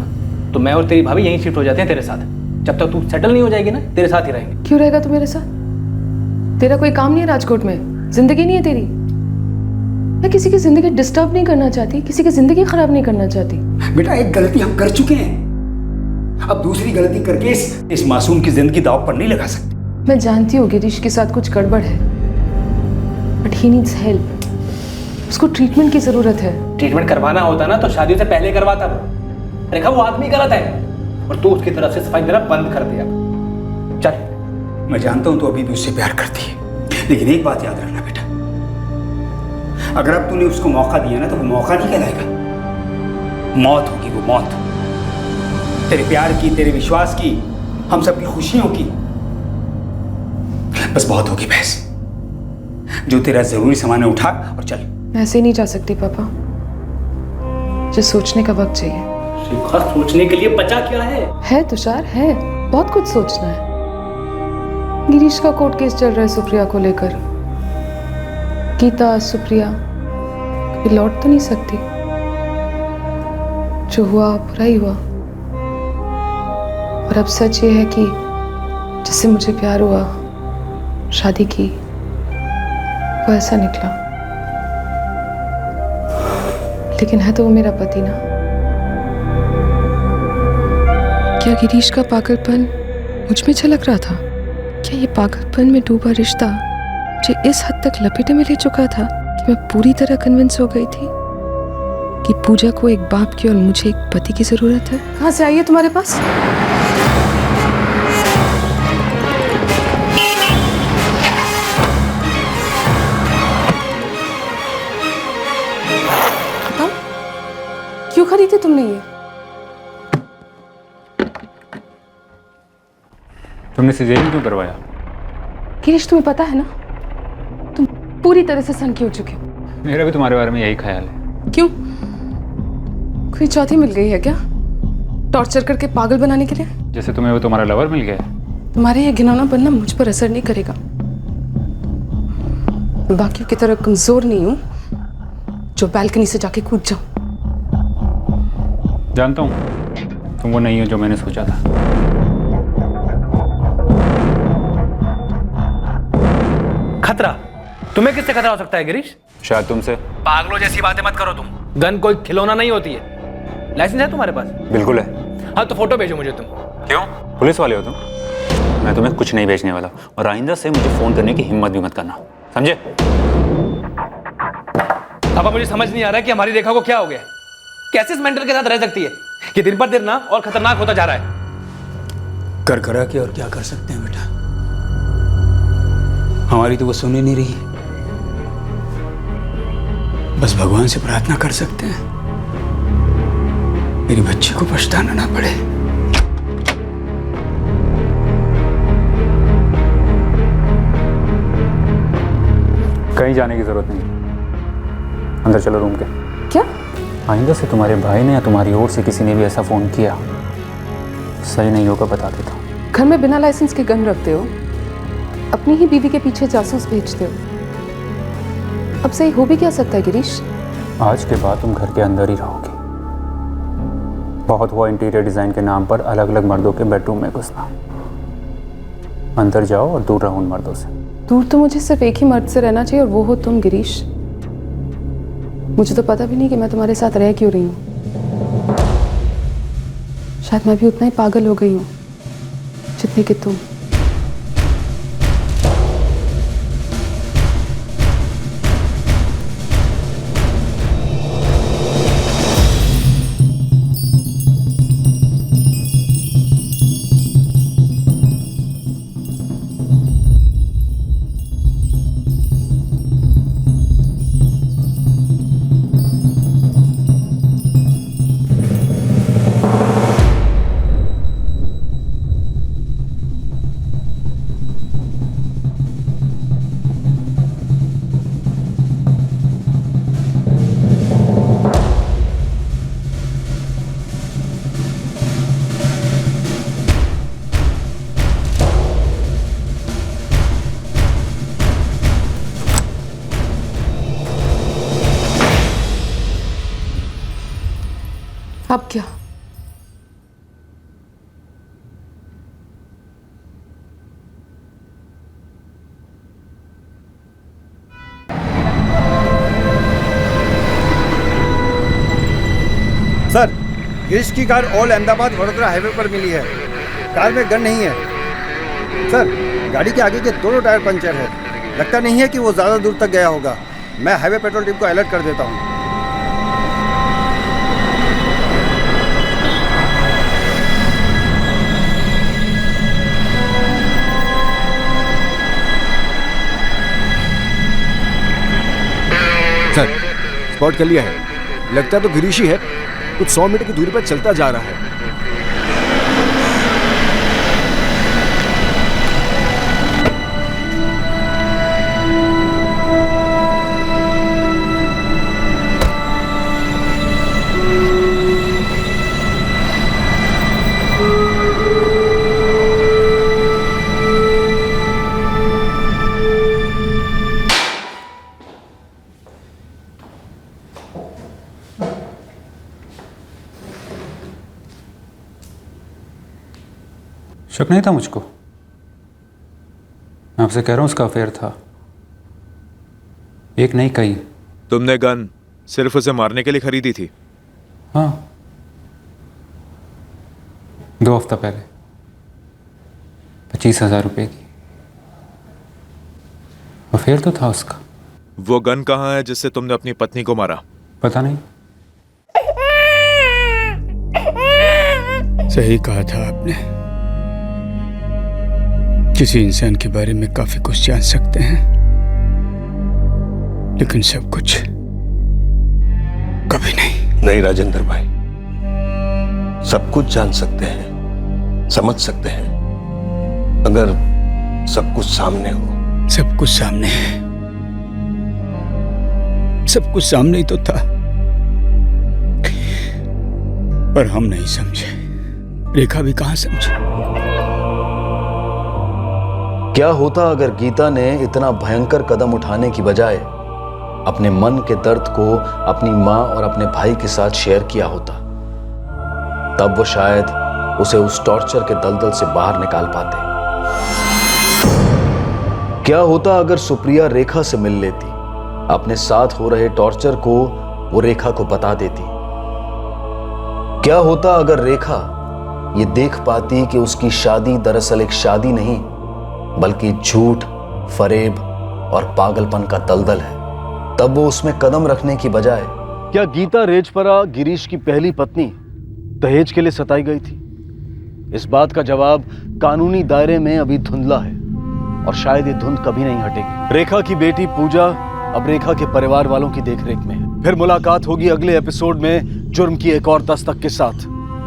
तो मैं और तेरी भाभी यहीं शिफ्ट हो जाते हैं तेरे साथ। जब तक तू सेटल नहीं हो जाएगी ना, तेरे साथ ही रहेंगे। क्यों रहेगा तू मेरे साथ? तेरा कोई काम नहीं है राजकोट में, जिंदगी नहीं है तेरी। मैं किसी की जिंदगी डिस्टर्ब नहीं करना चाहती, किसी की जिंदगी खराब नहीं करना चाहती। बेटा एक गलती हम कर चुके हैं, अब दूसरी गलती करके इस मासूम की जिंदगी दांव पर नहीं लगा सकते। मैं जानती हूँ गिरीश के साथ कुछ गड़बड़ है, बट ही नीड्स हेल्प। उसको ट्रीटमेंट की जरूरत है। ट्रीटमेंट करवाना होता ना तो शादी से पहले करवाता वो। रेखा, वो आदमी गलत है और तू उसकी तरफ से सफाई देना बंद कर दिया। चल। मैं जानता हूं तू अभी भी उससे प्यार करती है, लेकिन एक बात याद रखना बेटा, अगर अब तूने उसको मौका दिया ना तो वो मौका नहीं कहलाएगा, मौत होगी वो, मौत। तेरे प्यार की, तेरे विश्वास की, हम सबकी खुशियों की। बस बहुत होगी बहस, जो तेरा जरूरी सामान है उठा और चल। मैं ऐसे नहीं जा सकती पापा, जो सोचने का वक्त चाहिए। सोचने के लिए बचा क्या है तुषार, है बहुत कुछ सोचना है। गिरीश का कोर्ट केस चल रहा है सुप्रिया को लेकर। गीता सुप्रिया कभी लौट तो नहीं सकती, जो हुआ बुरा ही हुआ। और अब सच ये है कि जिससे मुझे प्यार हुआ, शादी की, वो ऐसा निकला। लेकिन है तो वो मेरा पति ना। क्या गिरीश का पागलपन मुझ में झलक रहा था? क्या ये पागलपन में डूबा रिश्ता मुझे इस हद तक लपेटे में ले चुका था कि मैं पूरी तरह कन्विंस हो गई थी कि पूजा को एक बाप की और मुझे एक पति की जरूरत है? कहाँ से आई है तुम्हारे पास? बताओ, क्यों खरीदी तुमने ये? तुमने सिजेरियन क्यों करवाया? गिरीश, तुम्हें पता है ना, तुम पूरी तरह से सनकी हो चुके हो। मेरा भी तुम्हारे बारे में यही ख्याल है। क्यों? कोई चौथी मिल गई है क्या टॉर्चर करके पागल बनाने के लिए? जैसे तुम्हें वो तुम्हारा लवर मिल गया। तुम्हारे ये घिनौना बनना मुझ पर असर नहीं करेगा। मैं बाकियों की तरह कमजोर नहीं हूं जो बालकनी से जाके कूद जाऊं। जानता हूं तुम वो नहीं हो जो मैंने सोचा था। खतरा? तुम्हें किससे खतरा हो सकता है गिरीश? शायद तुमसे। पागलों जैसी बातें मत करो तुम। गन कोई खिलौना नहीं होती है। लाइसेंस है तुम्हारे पास? बिल्कुल है। हाँ तो फोटो भेजो मुझे तुम। क्यों? पुलिस वाले हो तुम? मैं तुम्हें कुछ नहीं भेजने वाला, और आइंदा से मुझे फोन करने की हिम्मत भी मत करना, समझे? पापा, मुझे समझ नहीं आ रहा है कि हमारी रेखा को क्या हो गया। कैसे इस मेंटल के साथ रह सकती है? ये दिन पर दिन ना और खतरनाक होता जा रहा है। कर करा के और क्या कर सकते हैं बेटा, हमारी तो वो सुन ही नहीं रही है। बस भगवान से प्रार्थना कर सकते हैं मेरी बच्ची को पछताना ना पड़े। कहीं जाने की जरूरत नहीं, अंदर चलो रूम के। क्या? आइंदा से तुम्हारे भाई ने या तुम्हारी ओर से किसी ने भी ऐसा फोन किया सही नहीं होगा, बता देता हूँ। घर में बिना लाइसेंस के गन रखते हो, अपनी ही बीवी के पीछे जासूस भेजते हो। अब सही हो भी क्या सकता है गिरीश? आज के बाद तुम घर के अंदर ही रहोगे। बहुत हुआ इंटीरियर डिजाइन के नाम पर अलग अलग मर्दों के बेडरूम में घुसना। अंदर जाओ और दूर रहो उन मर्दों से। दूर तो मुझे सिर्फ एक ही मर्द से रहना चाहिए और वो हो तुम गिरीश। मुझे तो पता भी नहीं कि मैं तुम्हारे साथ रह क्यों रही हूँ। शायद मैं भी उतना ही पागल हो गई हूँ जितने कि तुम। अब क्या? सर, गिरीश की car all Ahmedabad Vadodara highway पर मिली है। कार में गन नहीं है। सर, गाड़ी के आगे के दोनों टायर पंचर है। लगता नहीं है कि वो ज़्यादा दूर तक गया होगा। मैं हाईवे पेट्रोल टीम को अलर्ट कर देता हूँ। सर, स्पॉट कर लिया है। लगता तो गिरीश ही है। कुछ 100 मीटर की दूरी पर चलता जा रहा है। शक नहीं था मुझको। मैं आपसे कह रहा हूं उसका अफेयर था। एक नहीं कई। तुमने गन सिर्फ उसे मारने के लिए खरीदी थी? हाँ, 2 हफ्ता पहले 25,000 रुपए की। अफेयर तो था उसका। वो गन कहाँ है जिससे तुमने अपनी पत्नी को मारा? पता नहीं। सही कहा था आपने। किसी इंसान के बारे में काफी कुछ जान सकते हैं, लेकिन सब कुछ कभी नहीं। नहीं राजेंद्र भाई, सब कुछ जान सकते हैं, समझ सकते हैं, अगर सब कुछ सामने हो। सब कुछ सामने है। सब कुछ सामने ही तो था, पर हम नहीं समझे। रेखा भी कहां समझे। क्या होता अगर गीता ने इतना भयंकर कदम उठाने की बजाय अपने मन के दर्द को अपनी मां और अपने भाई के साथ शेयर किया होता? तब वो शायद उसे उस टॉर्चर के दलदल से बाहर निकाल पाते। क्या होता अगर सुप्रिया रेखा से मिल लेती, अपने साथ हो रहे टॉर्चर को वो रेखा को बता देती? क्या होता अगर रेखा ये देख पाती कि उसकी शादी दरअसल एक शादी नहीं बल्कि झूठ, फरेब और पागलपन का दलदल है? तब वो उसमें कदम रखने की बजाय क्या गीता रेजपरा गिरीश की पहली पत्नी दहेज के लिए सताई गई थी? इस बात का जवाब कानूनी दायरे में अभी धुंधला है और शायद ये धुंध कभी नहीं हटेगी। रेखा की बेटी पूजा अब रेखा के परिवार वालों की देखरेख में है। फिर मुलाकात होगी अगले एपिसोड में जुर्म की एक और दस्तक के साथ।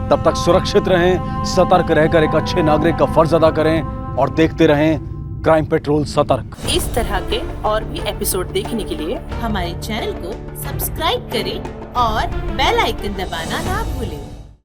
तब तक सुरक्षित रहें, सतर्क रहकर एक अच्छे नागरिक का फर्ज अदा करें और देखते रहें क्राइम पेट्रोल सतर्क। इस तरह के और भी एपिसोड देखने के लिए हमारे चैनल को सब्सक्राइब करें और बेल आइकन दबाना ना भूलें।